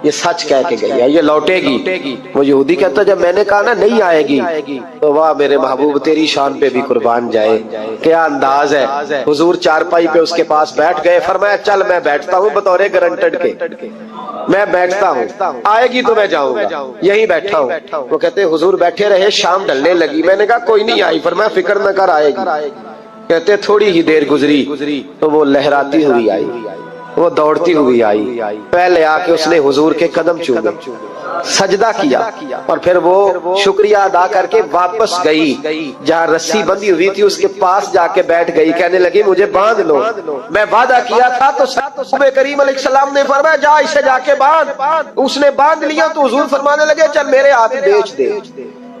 یہ سچ کہہ کے گئی ہے، یہ لوٹے گی۔ وہ یہودی کہتا جب میں نے کہا نا نہیں آئے گی تو واہ میرے محبوب تیری شان پہ بھی قربان جائے، کیا انداز ہے۔ حضور چارپائی پہ اس کے پاس بیٹھ گئے، فرمایا چل میں بیٹھتا ہوں بطور گارنٹڈ کے، میں بیٹھتا ہوں، آئے گی تو میں جاؤں گا، یہی بیٹھا ہوں۔ وہ کہتے حضور بیٹھے رہے، شام ڈلنے لگی، میں نے کہا کوئی نہیں آئی، فرمایا فکر نہ کر آئے گی۔ کہتے تھوڑی ہی دیر گزری تو وہ لہراتی ہوئی آئی، وہ دوڑتی ہوئی آئی، پہلے آ کے اس نے حضور کے قدم چومے، سجدہ کیا، اور پھر وہ شکریہ ادا کر کے واپس گئی، جہاں رسی بندھی ہوئی تھی اس کے پاس جا کے بیٹھ گئی، کہنے لگی مجھے باندھ لو، میں وعدہ کیا تھا تو نبی کریم علیہ السلام نے فرمایا جا اسے جا کے باندھ۔ اس نے باندھ لیا تو حضور فرمانے لگے چل میرے ہاتھ بیچ دے۔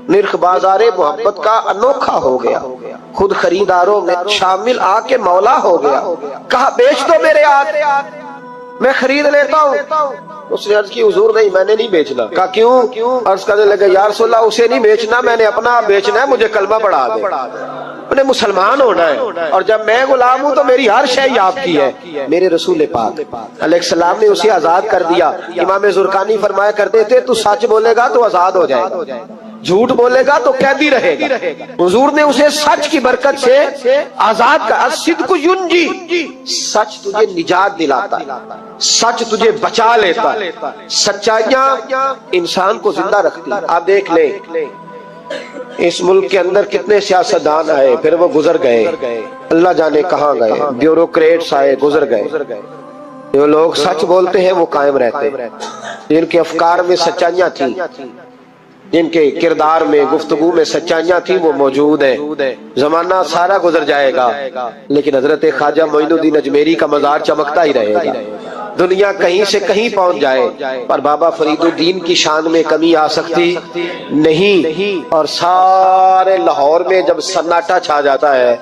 نرخ بازار محبت کا انوکھا ہو گیا، خود خریداروں میں شامل آ کے مولا ہو گیا، کہا بیچ دو میرے ہاتھ میں خرید لیتا ہوں۔ اس نے عرض کی حضور نہیں میں نے نہیں بیچنا۔ کہا کیوں؟ عرض کرنے لگے یا رسول اللہ اسے نہیں بیچنا، میں نے اپنا بیچنا ہے، مجھے کلمہ پڑھا دے، میں نے مسلمان ہونا ہے، اور جب میں غلام ہوں تو میری ہر شے آپ کی ہے۔ میرے رسول پاک علیہ السلام نے اسے آزاد کر دیا۔ امام زرقانی فرمایا کرتے تھے تو سچ بولے گا تو آزاد ہو جائے گا، جھوٹ بولے گا تو قیدی رہے گا۔ حضور نے اسے سچ کی برکت سے آزاد کر، الصدق ینجی، سچ تجھے نجات دلاتا ہے، سچ تجھے بچا لیتا ہے، سچائیاں انسان کو زندہ رکھتی ہیں۔ آپ دیکھ لیں اس ملک کے اندر کتنے سیاستدان آئے، پھر وہ گزر گئے، اللہ جانے کہاں گئے، بیوروکریٹس آئے گزر گئے، جو لوگ سچ بولتے ہیں وہ قائم رہتے ہیں، جن کے افکار میں سچائیاں تھیں، جن کے کردار میں گفتگو میں سچائیاں تھیں وہ موجود ہیں۔ زمانہ سارا گزر جائے گا لیکن حضرت خواجہ معین الدین اجمیری کا مزار چمکتا ہی رہے گا۔ دنیا کہیں سے کہیں پہنچ جائے پر بابا فرید الدین کی شان میں کمی آ سکتی نہیں، اور سارے لاہور میں جب سناٹا چھا جاتا ہے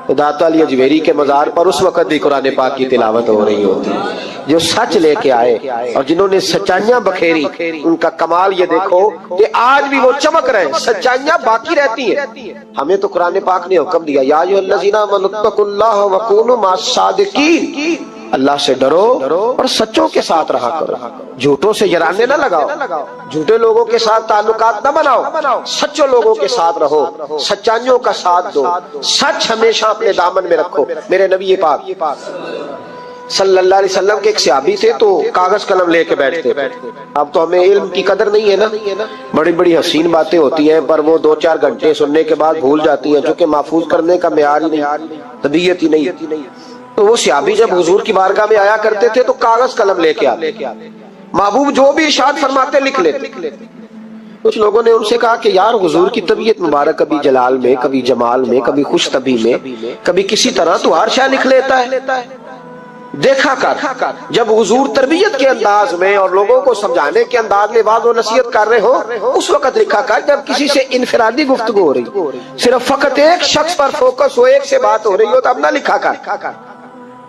تو داتا علی اجمیری کے مزار پر اس وقت بھی قرآن پاک کی تلاوت ہو رہی ہوتی ہے۔ جو سچ لے کے آئے اور جنہوں نے سچائیاں بکھیری، ان کا کمال یہ دیکھو کہ آج بھی وہ چمک رہے ہیں، سچائیاں باقی رہتی ہیں۔ ہمیں تو قرآن پاک نے حکم دیا یا ایھا الذین آمنوا اتقوا اللہ وکونوا مع الصادقین، اللہ سے ڈرو اور سچوں کے ساتھ رہا کرو، جھوٹوں سے یرانے نہ لگاؤ، جھوٹے لوگوں کے ساتھ تعلقات نہ بناؤ، سچوں لوگوں کے ساتھ رہو، سچائیوں کا ساتھ دو، سچ ہمیشہ اپنے دامن میں رکھو۔ میرے نبی پاک صلی اللہ علیہ وسلم کے ایک صحابی تھے تو کاغذ قلم لے کے بیٹھتے، اب تو ہمیں علم کی قدر نہیں ہے نا، بڑی بڑی حسین باتیں ہوتی ہیں پر وہ 2-4 گھنٹے سننے کے بعد بھول جاتی ہیں، چونکہ محفوظ کرنے کا معیار ہی نہیں، طبیعت ہی نہیں۔ تو وہ صحابی جب حضور کی بارگاہ میں آیا کرتے تھے تو کاغذ قلم لے کے آتے، محبوب جو بھی ارشاد فرماتے لکھ لیتے۔ کچھ لوگوں نے ان سے کہا کہ یار حضور کی طبیعت مبارک کبھی جلال میں، کبھی جمال میں، کبھی خوش طبی میں، کبھی کسی طرح تو ہر شے لکھ لیتا ہے، دیکھا کر جب حضور تربیت کے انداز میں اور لوگوں کو سمجھانے کے انداز میں واضح و نصیحت کر رہے ہو اس وقت لکھا کر، جب کسی سے انفرادی گفتگو ہو رہی، صرف فقط ایک شخص پر فوکس ہو، ایک سے بات ہو رہی ہو تو اب نہ لکھا کر۔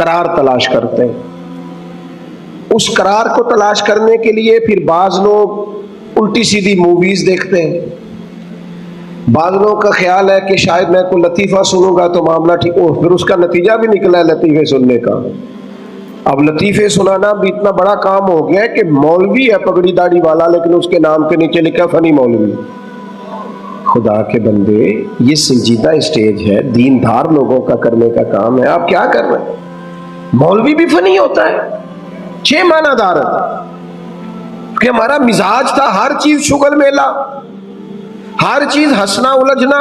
قرار تلاش کرتے ہیں. اس قرار کو تلاش کرنے کے لیے پھر بعض لوگ الٹی سیدھی موویز دیکھتے ہیں. بعض لوگوں کا خیال ہے کہ شاید میں کوئی لطیفہ سنوں گا تو معاملہ ٹھیک ہو، پھر اس کا نتیجہ بھی نکلا ہے لطیفے سننے کا. اب لطیفے سنانا بھی اتنا بڑا کام ہو گیا ہے کہ مولوی ہے پگڑی داڑھی والا لیکن اس کے نام کے نیچے لکھا فنی مولوی. خدا کے بندے، یہ سنجیدہ اسٹیج ہے، دیندار لوگوں کا کرنے کا کام ہے. آپ کیا کر رہے ہیں؟ مولوی بھی فنی ہوتا ہے، 6 معنی دار کہ ہمارا مزاج تھا ہر چیز شغل میلہ، ہر چیز ہنسنا الجھنا.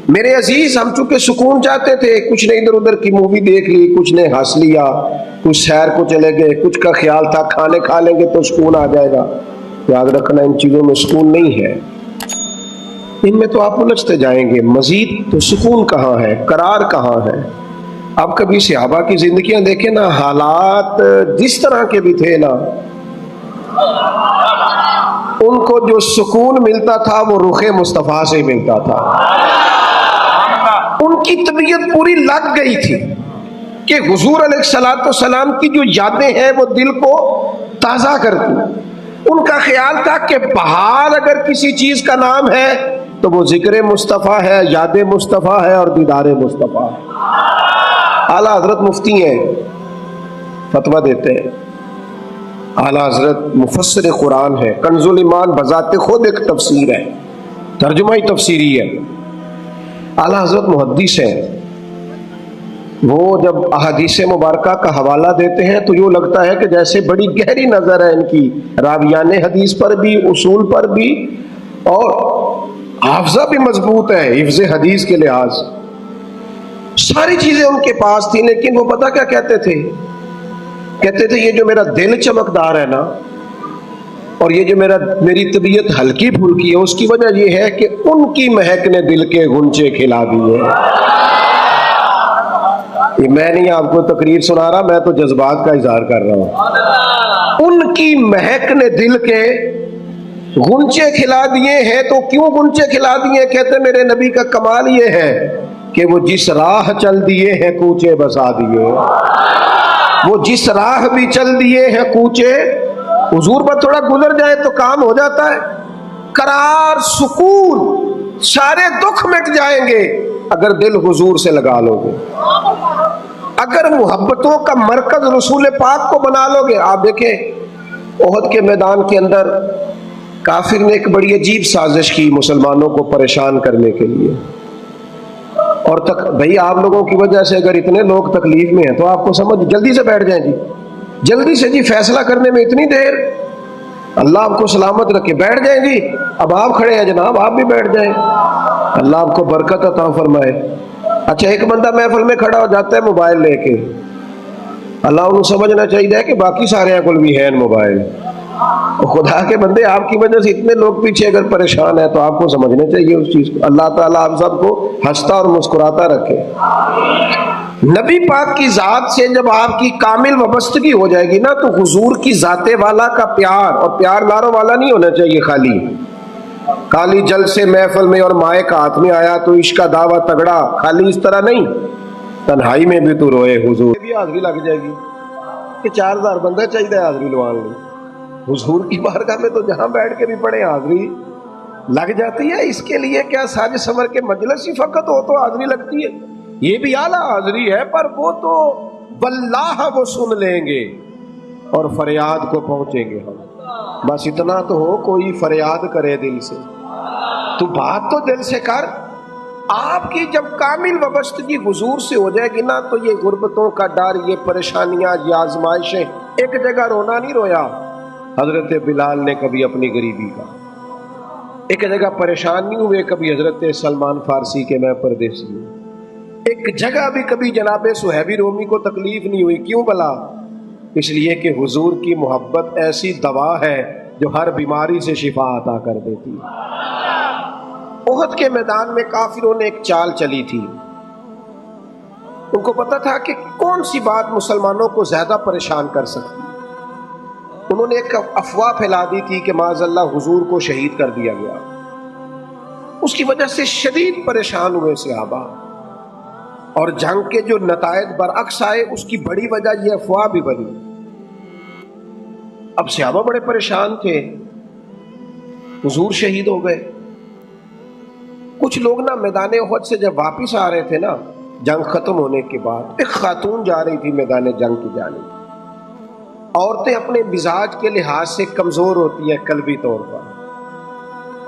میرے عزیز، ہم چونکہ سکون چاہتے تھے، کچھ نے ادھر ادھر کی مووی دیکھ لی، کچھ نے ہنس لیا، کچھ سیر کو چلے گئے، کچھ کا خیال تھا کھانے کھا لیں گے تو سکون آ جائے گا. یاد رکھنا ان چیزوں میں سکون نہیں ہے، ان میں تو آپ الجھتے جائیں گے. مزید تو سکون کہاں ہے، قرار کہاں ہے؟ اب کبھی صحابہ کی زندگیاں دیکھیں نا، حالات جس طرح کے بھی تھے نا، ان کو جو سکون ملتا تھا وہ رخ مصطفیٰ سے ملتا تھا. ان کی طبیعت پوری لگ گئی تھی کہ حضور علیہ الصلوۃ والسلام کی جو یادیں ہیں وہ دل کو تازہ کرتی. ان کا خیال تھا کہ بہار اگر کسی چیز کا نام ہے تو وہ ذکر مصطفیٰ ہے، یاد مصطفیٰ ہے اور دیدار مصطفیٰ ہے. اعلیٰ حضرت مفتی ہیں، فتویٰ دیتے ہیں. اعلیٰ حضرت مفسر قرآن ہے. کنز الایمان بذات خود ایک تفسیر ہے، ترجمہ ہی تفسیری ہے. اعلیٰ حضرت محدث ہیں. وہ جب احادیث مبارکہ کا حوالہ دیتے ہیں تو یوں لگتا ہے کہ جیسے بڑی گہری نظر ہے ان کی، راویان حدیث پر بھی، اصول پر بھی، اور حافظہ بھی مضبوط ہے حفظ حدیث کے لحاظ. ساری چیزیں ان کے پاس تھیں، لیکن وہ پتہ کیا کہتے تھے؟ کہتے تھے یہ جو میرا دل چمکدار ہے نا، اور یہ جو میری طبیعت ہلکی پھلکی ہے، اس کی وجہ یہ ہے کہ ان کی مہک نے دل کے غنچے کھلا دیے. یہ میں نہیں آپ کو تقریر سنا رہا، میں تو جذبات کا اظہار کر رہا ہوں. ان کی مہک نے دل کے غنچے کھلا دیے ہیں. تو کیوں غنچے کھلا دیے؟ کہتے میرے نبی کا کمال یہ ہے کہ وہ جس راہ چل دیے ہیں کوچے بسا دیے. وہ جس راہ بھی چل دیے ہیں کوچے، حضور پر تھوڑا گزر جائے تو کام ہو جاتا ہے. قرار، سکون، سارے دکھ مٹ جائیں گے اگر دل حضور سے لگا لو گے، اگر محبتوں کا مرکز رسول پاک کو بنا لو گے. آپ دیکھیں احد کے میدان کے اندر کافر نے ایک بڑی عجیب سازش کی مسلمانوں کو پریشان کرنے کے لیے. اور بھئی آپ لوگوں کی وجہ سے اگر اتنے لوگ تکلیف میں ہیں تو آپ کو سمجھ جلدی سے بیٹھ جائیں جی، جلدی سے جی، فیصلہ کرنے میں اتنی دیر، اللہ آپ کو سلامت رکھے، بیٹھ جائیں جی. اب آپ کھڑے ہیں جناب، آپ بھی بیٹھ جائیں، اللہ آپ کو برکت عطا فرمائے. اچھا ایک بندہ محفل میں کھڑا ہو جاتا ہے موبائل لے کے، اللہ انہوں سمجھنا چاہیے کہ باقی سارے کل بھی ہیں موبائل. خدا کے بندے، آپ کی وجہ سے اتنے لوگ پیچھے اگر پریشان ہیں تو آپ کو سمجھنا چاہیے اس چیز کو. اللہ تعالیٰ آپ سب کو ہنستا اور مسکراتا رکھے. نبی پاک کی ذات سے جب آپ کی کامل وابستگی ہو جائے گی نا تو حضور کی ذات والا کا پیار، اور پیار لاروں والا نہیں ہونا چاہیے خالی کالی جل سے محفل میں اور مائک ہاتھ میں آیا تو عشق کا دعویٰ تگڑا، خالی اس طرح نہیں. تنہائی میں بھی تو روئے حضور، بھی حاضری لگ جائے گی کہ 4000 بندہ چاہیے حاضری لوان لی. حضور کی بارگاہ میں تو جہاں بیٹھ کے بھی پڑے حاضری لگ جاتی ہے. اس کے لیے کیا ساج سمر کے مجلس ہی فقط ہو تو حاضری لگتی ہے؟ یہ بھی اعلیٰ حاضری ہے، پر وہ تو واللہ وہ سن لیں گے اور فریاد کو پہنچیں گے ہم. بس اتنا تو ہو، کوئی فریاد کرے دل سے تو بات تو دل سے کر. آپ کی جب کامل وابستگی حضور سے ہو جائے گی نا تو یہ غربتوں کا ڈر، یہ پریشانیاں، یہ آزمائشیں، ایک جگہ رونا نہیں رویا حضرت بلال نے کبھی اپنی غریبی کا، ایک جگہ پریشان نہیں ہوئے کبھی حضرت سلمان فارسی کے میں پردیسی ہوں، ایک جگہ بھی کبھی جناب صہیبی رومی کو تکلیف نہیں ہوئی. کیوں بلا؟ اس لیے کہ حضور کی محبت ایسی دوا ہے جو ہر بیماری سے شفا عطا کر دیتی. احد کے میدان میں کافروں نے ایک چال چلی تھی. ان کو پتا تھا کہ کون سی بات مسلمانوں کو زیادہ پریشان کر سکتی. انہوں نے ایک افواہ پھیلا دی تھی کہ معاذ اللہ حضور کو شہید کر دیا گیا. اس کی وجہ سے شدید پریشان ہوئے صحابہ. اور جنگ کے جو نتائج برعکس آئے اس کی بڑی وجہ یہ افواہ بھی بنی. اب صحابہ بڑے پریشان تھے, حضور شہید ہو گئے. کچھ لوگ نا میدان احد سے جب واپس آ رہے تھے نا جنگ ختم ہونے کے بعد, ایک خاتون جا رہی تھی میدان جنگ کی جانب. عورتیں اپنے مزاج کے لحاظ سے کمزور ہوتی ہیں قلبی طور پر,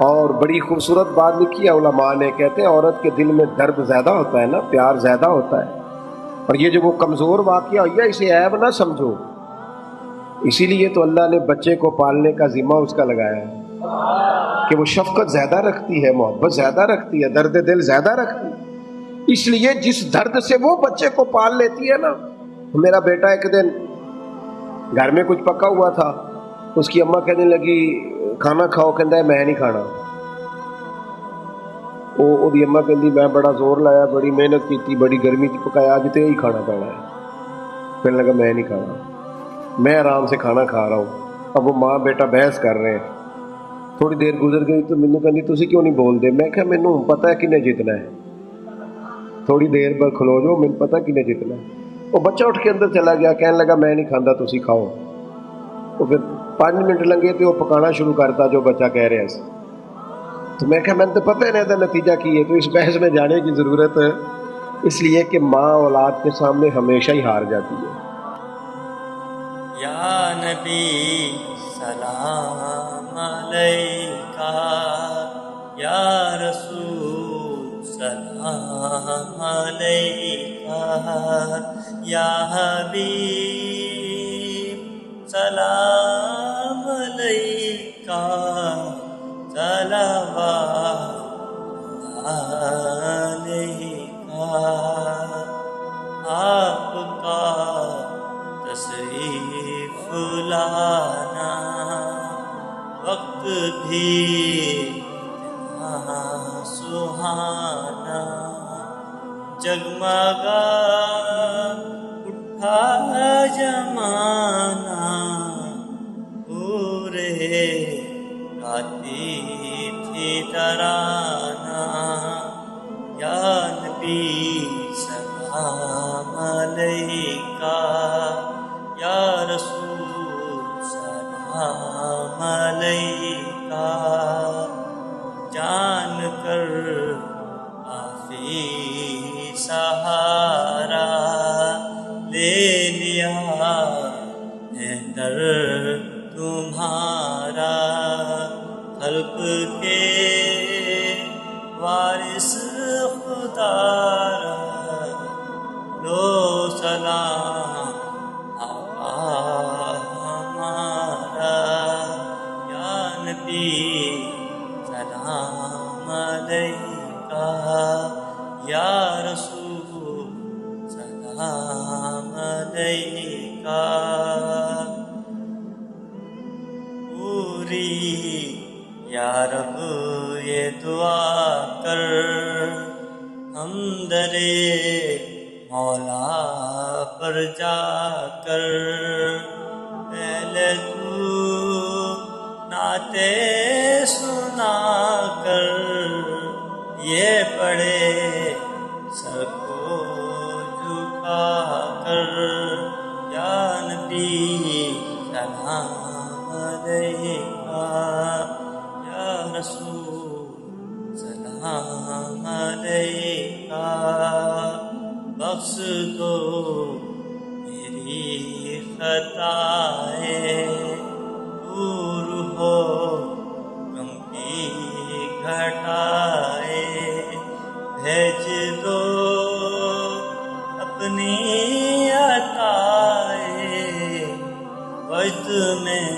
اور بڑی خوبصورت بات لکھی ہے علماء نے, کہتے ہیں عورت کے دل میں درد زیادہ ہوتا ہے نا, پیار زیادہ ہوتا ہے, اور یہ جو وہ کمزور واقعہ ہوا اسے عیب نہ سمجھو. اسی لیے تو اللہ نے بچے کو پالنے کا ذمہ اس کا لگایا ہے کہ وہ شفقت زیادہ رکھتی ہے, محبت زیادہ رکھتی ہے, درد دل زیادہ رکھتی ہے. اس لیے جس درد سے وہ بچے کو پال لیتی ہے نا. میرا بیٹا ایک دن گھر میں کچھ پکا ہوا تھا, اس کی اماں کہنے لگی کھانا کھاؤ, کہندا ہے میں نہیں کھانا. وہ دی اماں کہندی میں بڑا زور لایا, بڑی محنت کی, بڑی گرمی چ پکایا, اج تے ہی کھانا پینا ہے. کہنے لگا میں نہیں کھانا, میں آرام سے کھانا کھا رہا ہوں. اب وہ ماں بیٹا بحث کر رہے ہیں. تھوڑی دیر گزر گئی تو مینوں کہندی تسی کیوں نہیں بول دے. میں کہا مینوں پتہ ہے کنے جیتنا ہے, تھوڑی دیر پر کھلو جاؤ, مینوں پتہ کنے جیتنا ہے. وہ بچہ اٹھ کے اندر چلا گیا, کہنے لگا میں نہیں کھاندہ تسی کھاؤ. تو پھر 5 منٹ لگے تو وہ پکانا شروع کرتا جو بچہ کہہ رہے ہیں. تو میں کہا میں تو پتہ ہے نا نتیجہ کی ہے, تو اس بحث میں جانے کی ضرورت ہے, اس لیے کہ ماں اولاد کے سامنے ہمیشہ ہی ہار جاتی ہے. یا نبی سلام علیکہ, یا رسول سلام علیکہ, یا حبیب سلام علیکہ, صلوات علیکہ. آپ کا تشریف لانا وقت بھی اتنا سہانا, جگمگا اٹھا زمانہ, پورے گاتی تھی ترانہ. یا نبی سلام علیکہ, یا رسول سلام علیکہ. جان کر کافی سہارا لے لیا ہے در تمہارا. خلق کے وارث خدا را لو سلام آقا ہمارا. یا نبی سلام علیکہ, یا رسول سلام علیکہ. پوری یا رب یہ دعا کر ہم درے مولا پر جا کر. پہلے تو نعتیں سنا کر یہ پڑھے سر کو جھکا کر. یا نبی سلام علیکہ, یا رسول سلام علیکہ. بخش دو میری خطائیں, دور ہو غم کی گھٹائیں. بھیج دو اپنی عطائیں, وجد میں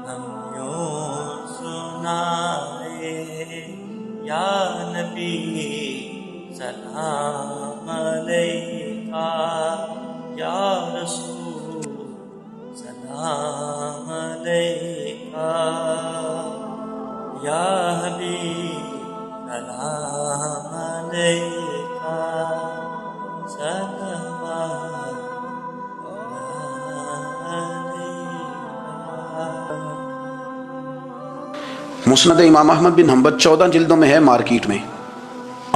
ہم یوں سنائے. یا نبی سلام علیکہ, یا رسول سلام علیکہ. یا حبیب سلام علیکہ, صلوات مسند امام احمد بن حنبل 14 جلدوں میں ہے مارکیٹ میں,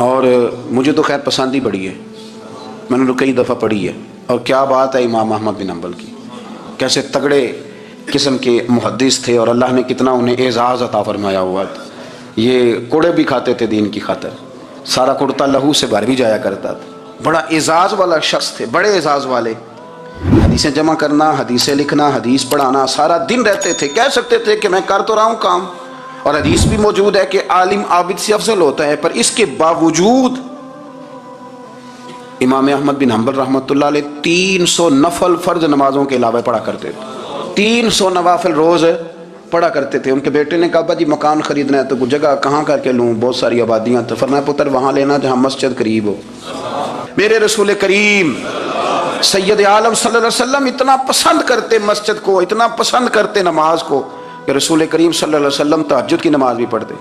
اور مجھے تو خیر پسند ہی بڑی ہے. میں نے کئی دفعہ پڑھی ہے. اور کیا بات ہے امام احمد بن حنبل کی، کیسے تگڑے قسم کے محدث تھے اور اللہ نے کتنا انہیں اعزاز عطا فرمایا ہوا تھا. یہ کوڑے بھی کھاتے تھے دین کی خاطر، سارا کرتا لہو سے بھر بھی جایا کرتا تھا. بڑا اعزاز والا شخص تھے، بڑے اعزاز والے. حدیثیں جمع کرنا، حدیثیں لکھنا، حدیث پڑھانا، سارا دن رہتے تھے. کہہ سکتے تھے کہ میں کر تو رہا ہوں کام، اور حدیث بھی موجود ہے کہ عالم عابد سے افضل ہوتا ہے، پر اس کے باوجود امام احمد بن حنبل رحمۃ اللہ علیہ 300 نفل فرض نمازوں کے علاوہ پڑھا کرتے تھے. 300 نوافل روز پڑھا کرتے تھے. ان کے بیٹے نے کہا جی مکان خریدنا ہے تو کچھ جگہ کہاں کر کے لوں، بہت ساری آبادیاں. تو فرمایا پتر وہاں لینا جہاں مسجد قریب ہو. میرے رسول کریم سید عالم صلی اللہ علیہ وسلم اتنا پسند کرتے مسجد کو، اتنا پسند کرتے نماز کو، کہ رسول کریم صلی اللہ علیہ وسلم تہجد کی نماز بھی پڑھتے،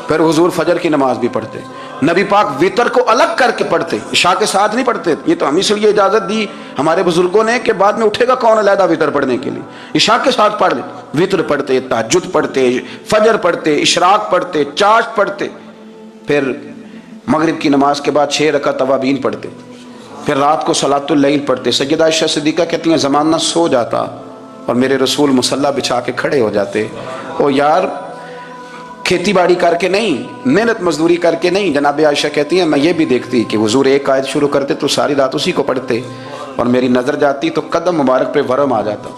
پھر حضور فجر کی نماز بھی پڑھتے. نبی پاک وتر کو الگ کر کے پڑھتے، عشاء کے ساتھ نہیں پڑھتے. یہ تو ہم اس لیے اجازت دی ہمارے بزرگوں نے کہ بعد میں اٹھے گا کون علیحدہ وتر پڑھنے کے لیے، عشاء کے ساتھ پڑھ لے. وتر پڑھتے، تہجد پڑھتے، فجر پڑھتے، اشراق پڑھتے، چاشت پڑھتے، پھر مغرب کی نماز کے بعد 6 رکعت اوابین پڑھتے، پھر رات کو صلاۃ اللیل پڑھتے. سیدہ عائشہ صدیقہ کہتی ہیں زمانہ سو جاتا اور میرے رسول مصلی بچھا کے کھڑے ہو جاتے. او یار کھیتی باڑی کر کے نہیں، محنت مزدوری کر کے نہیں. جناب عائشہ کہتی ہیں میں یہ بھی دیکھتی کہ حضور ایک آیت شروع کرتے تو ساری رات اسی کو پڑھتے، اور میری نظر جاتی تو قدم مبارک پہ ورم آ جاتا.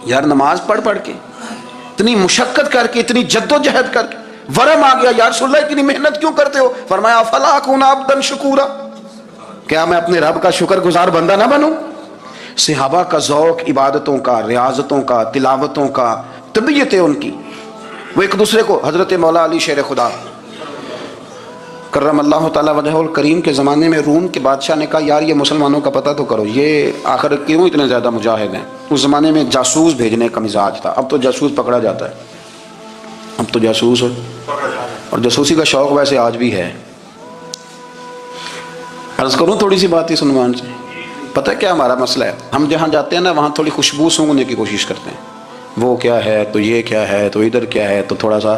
یار نماز پڑھ پڑھ کے اتنی مشقت کر کے، اتنی جد و جہد کر کے ورم آ گیا. یا رسول اللہ اتنی محنت کیوں کرتے ہو؟ فرمایا افلا اکون عبدا شکورا، کیا میں اپنے رب کا شکر گزار بندہ نہ بنوں؟ صحابہ کا ذوق عبادتوں کا، ریاضتوں کا، تلاوتوں کا، طبیعت ہے ان کی. وہ ایک دوسرے کو، حضرت مولا علی شیر خدا کرم اللہ تعالیٰ وجہ الکریم کے زمانے میں روم کے بادشاہ نے کہا یار یہ مسلمانوں کا پتہ تو کرو، یہ آخر کیوں اتنے زیادہ مجاہد ہیں. اس زمانے میں جاسوس بھیجنے کا مزاج تھا. اب تو جاسوس پکڑا جاتا ہے، اب تو جاسوس اور جاسوسی کا شوق ویسے آج بھی ہے. عرض کروں تھوڑی سی بات اس عنوان سے. پتہ ہے کیا ہمارا مسئلہ ہے؟ ہم جہاں جاتے ہیں نا وہاں تھوڑی خوشبو سونگنے کی کوشش کرتے ہیں. وہ کیا ہے تو یہ کیا ہے تو ادھر کیا ہے تو تھوڑا سا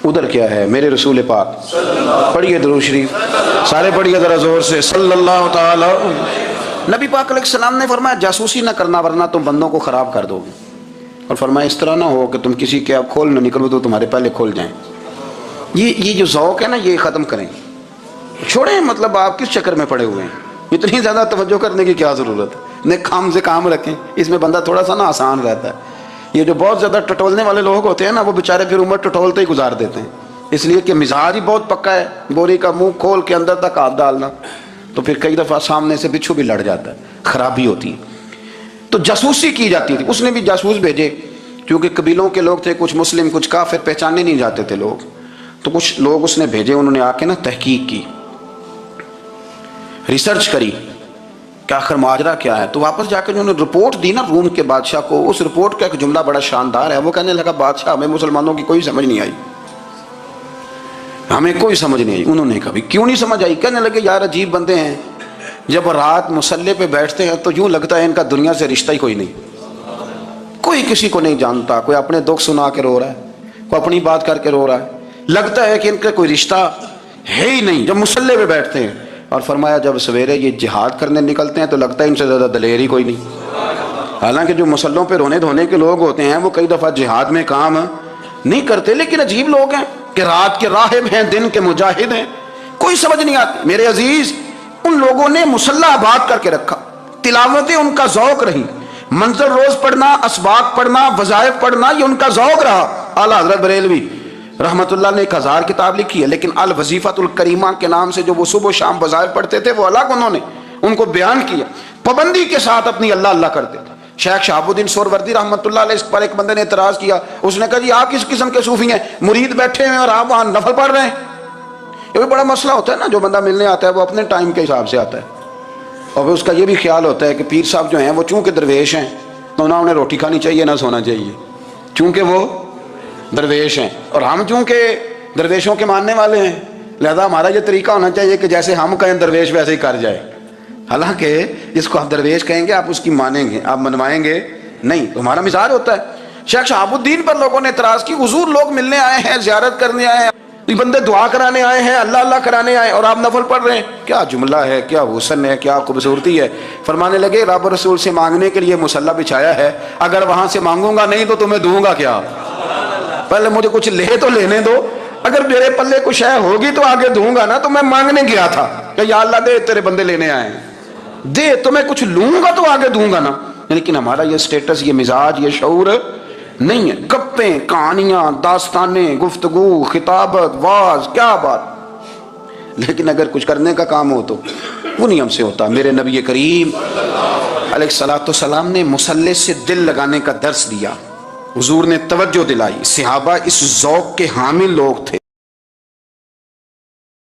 ادھر کیا ہے. میرے رسول پاک پڑھیے درود شریف، سارے پڑھیے ذرا زور سے صلی اللہ تعالی. نبی پاک علیہ السلام نے فرمایا جاسوسی نہ کرنا ورنہ تم بندوں کو خراب کر دو گے. اور فرمایا اس طرح نہ ہو کہ تم کسی کے آپ کھول نہ نکلو تو تمہارے پہلے کھول جائیں. یہ جو ذوق ہے نا یہ ختم کریں، چھوڑیں. مطلب آپ کس چکر میں پڑے ہوئے ہیں؟ اتنی زیادہ توجہ کرنے کی کیا ضرورت ہے؟ نیک کام سے کام رکھیں، اس میں بندہ تھوڑا سا نا آسان رہتا ہے. یہ جو بہت زیادہ ٹٹولنے والے لوگ ہوتے ہیں نا وہ بیچارے پھر عمر ٹٹولتے ہی گزار دیتے ہیں، اس لیے کہ مزاج ہی بہت پکا ہے. بوری کا منہ کھول کے اندر تک ہاتھ ڈالنا، تو پھر کئی دفعہ سامنے سے بچھو بھی لڑ جاتا ہے، خرابی ہوتی ہے. تو جاسوسی کی جاتی تھی. اس نے بھی جاسوس بھیجے کیونکہ قبیلوں کے لوگ تھے، کچھ مسلم کچھ کافر، پہچانے نہیں جاتے تھے لوگ. تو کچھ لوگ اس نے بھیجے، انہوں نے آ کے نا تحقیق کی، ریسرچ کری کہ آخر ماجرا کیا ہے. تو واپس جا کے انہوں نے رپورٹ دی نا روم کے بادشاہ کو. اس رپورٹ کا ایک جملہ بڑا شاندار ہے. وہ کہنے لگا بادشاہ ہمیں مسلمانوں کی کوئی سمجھ نہیں آئی، ہمیں کوئی سمجھ نہیں آئی. انہوں نے کہا کیوں نہیں سمجھ آئی؟ کہنے لگے یار عجیب بندے ہیں، جب رات مصلے پہ بیٹھتے ہیں تو یوں لگتا ہے ان کا دنیا سے رشتہ ہی کوئی نہیں، کوئی کسی کو نہیں جانتا. کوئی اپنے دکھ سنا کے رو رہا ہے، کوئی اپنی بات کر کے رو رہا ہے، لگتا ہے کہ ان کا کوئی رشتہ ہے ہی نہیں جب مصلے پہ بیٹھتے ہیں. اور فرمایا جب سویرے یہ جہاد کرنے نکلتے ہیں تو لگتا ہے ان سے زیادہ دلیر ہی کوئی نہیں. حالانکہ جو مسلوں پہ رونے دھونے کے لوگ ہوتے ہیں وہ کئی دفعہ جہاد میں کام نہیں کرتے، لیکن عجیب لوگ ہیں کہ رات کے راہب ہیں، دن کے مجاہد ہیں، کوئی سمجھ نہیں آتی. میرے عزیز ان لوگوں نے مسلح آباد کر کے رکھا، تلاوتیں ان کا ذوق رہی، منظر روز پڑھنا، اسباق پڑھنا، وظائف پڑھنا، یہ ان کا ذوق رہا. اعلیٰ حضرت بریلوی رحمت اللہ نے 1000 کتاب لکھی ہے، لیکن الوظیفۃ الکریمہ کے نام سے جو وہ صبح و شام وظائف پڑھتے تھے وہ الگ انہوں نے ان کو بیان کیا. پابندی کے ساتھ اپنی اللہ اللہ کرتے تھے. شیخ شہاب الدین سہروردی رحمت اللہ علیہ اس پر ایک بندے نے اعتراض کیا. اس نے کہا جی آپ کس قسم کے صوفی ہیں، مرید بیٹھے ہیں اور آپ وہاں نفل پڑھ رہے ہیں. یہ بھی بڑا مسئلہ ہوتا ہے نا. جو بندہ ملنے آتا ہے وہ اپنے ٹائم کے حساب سے آتا ہے، اور پھر اس کا یہ بھی خیال ہوتا ہے کہ پیر صاحب جو ہیں وہ چونکہ درویش ہیں تو نہ انہیں روٹی کھانی چاہیے نہ سونا چاہیے، چونکہ وہ درویش ہیں، اور ہم چونکہ درویشوں کے ماننے والے ہیں لہذا ہمارا یہ طریقہ ہونا چاہیے کہ جیسے ہم کہیں درویش ویسے ہی کر جائے. حالانکہ جس کو آپ درویش کہیں گے آپ اس کی مانیں گے، آپ منوائیں گے نہیں. تو ہمارا مزاج ہوتا ہے. شیخ شہاب الدین پر لوگوں نے اعتراض کی، حضور لوگ ملنے آئے ہیں، زیارت کرنے آئے ہیں، یہ بندے دعا کرانے آئے ہیں، اللہ اللہ کرانے آئے، اور آپ نفل پڑھ رہے ہیں. کیا جملہ ہے، کیا حسن ہے، کیا خوبصورتی ہے. فرمانے لگے رب رسول سے مانگنے کے لیے مصلی بچھایا ہے، اگر وہاں سے مانگوں گا نہیں تو تمہیں دوں گا کیا؟ پہلے مجھے کچھ لے تو لینے دو، اگر میرے پلے کچھ ہے ہوگی تو آگے دوں گا نا. تو میں مانگنے گیا تھا کہ یا اللہ دے، تیرے بندے لینے آئے ہیں، دے تو میں کچھ لوں گا تو آگے دوں گا نا. لیکن ہمارا یہ سٹیٹس، یہ مزاج، یہ شعور نہیں ہے. گپیں، کہانیاں، داستانیں، گفتگو، خطابت، واز، کیا بات. لیکن اگر کچھ کرنے کا کام ہو تو وہ نہیں ہم سے ہوتا. میرے نبی کریم علیہ الصلوۃ والسلام نے مصلی سے دل لگانے کا درس دیا. حضور نے توجہ دلائی. صحابہ اس ذوق کے حامل لوگ تھے.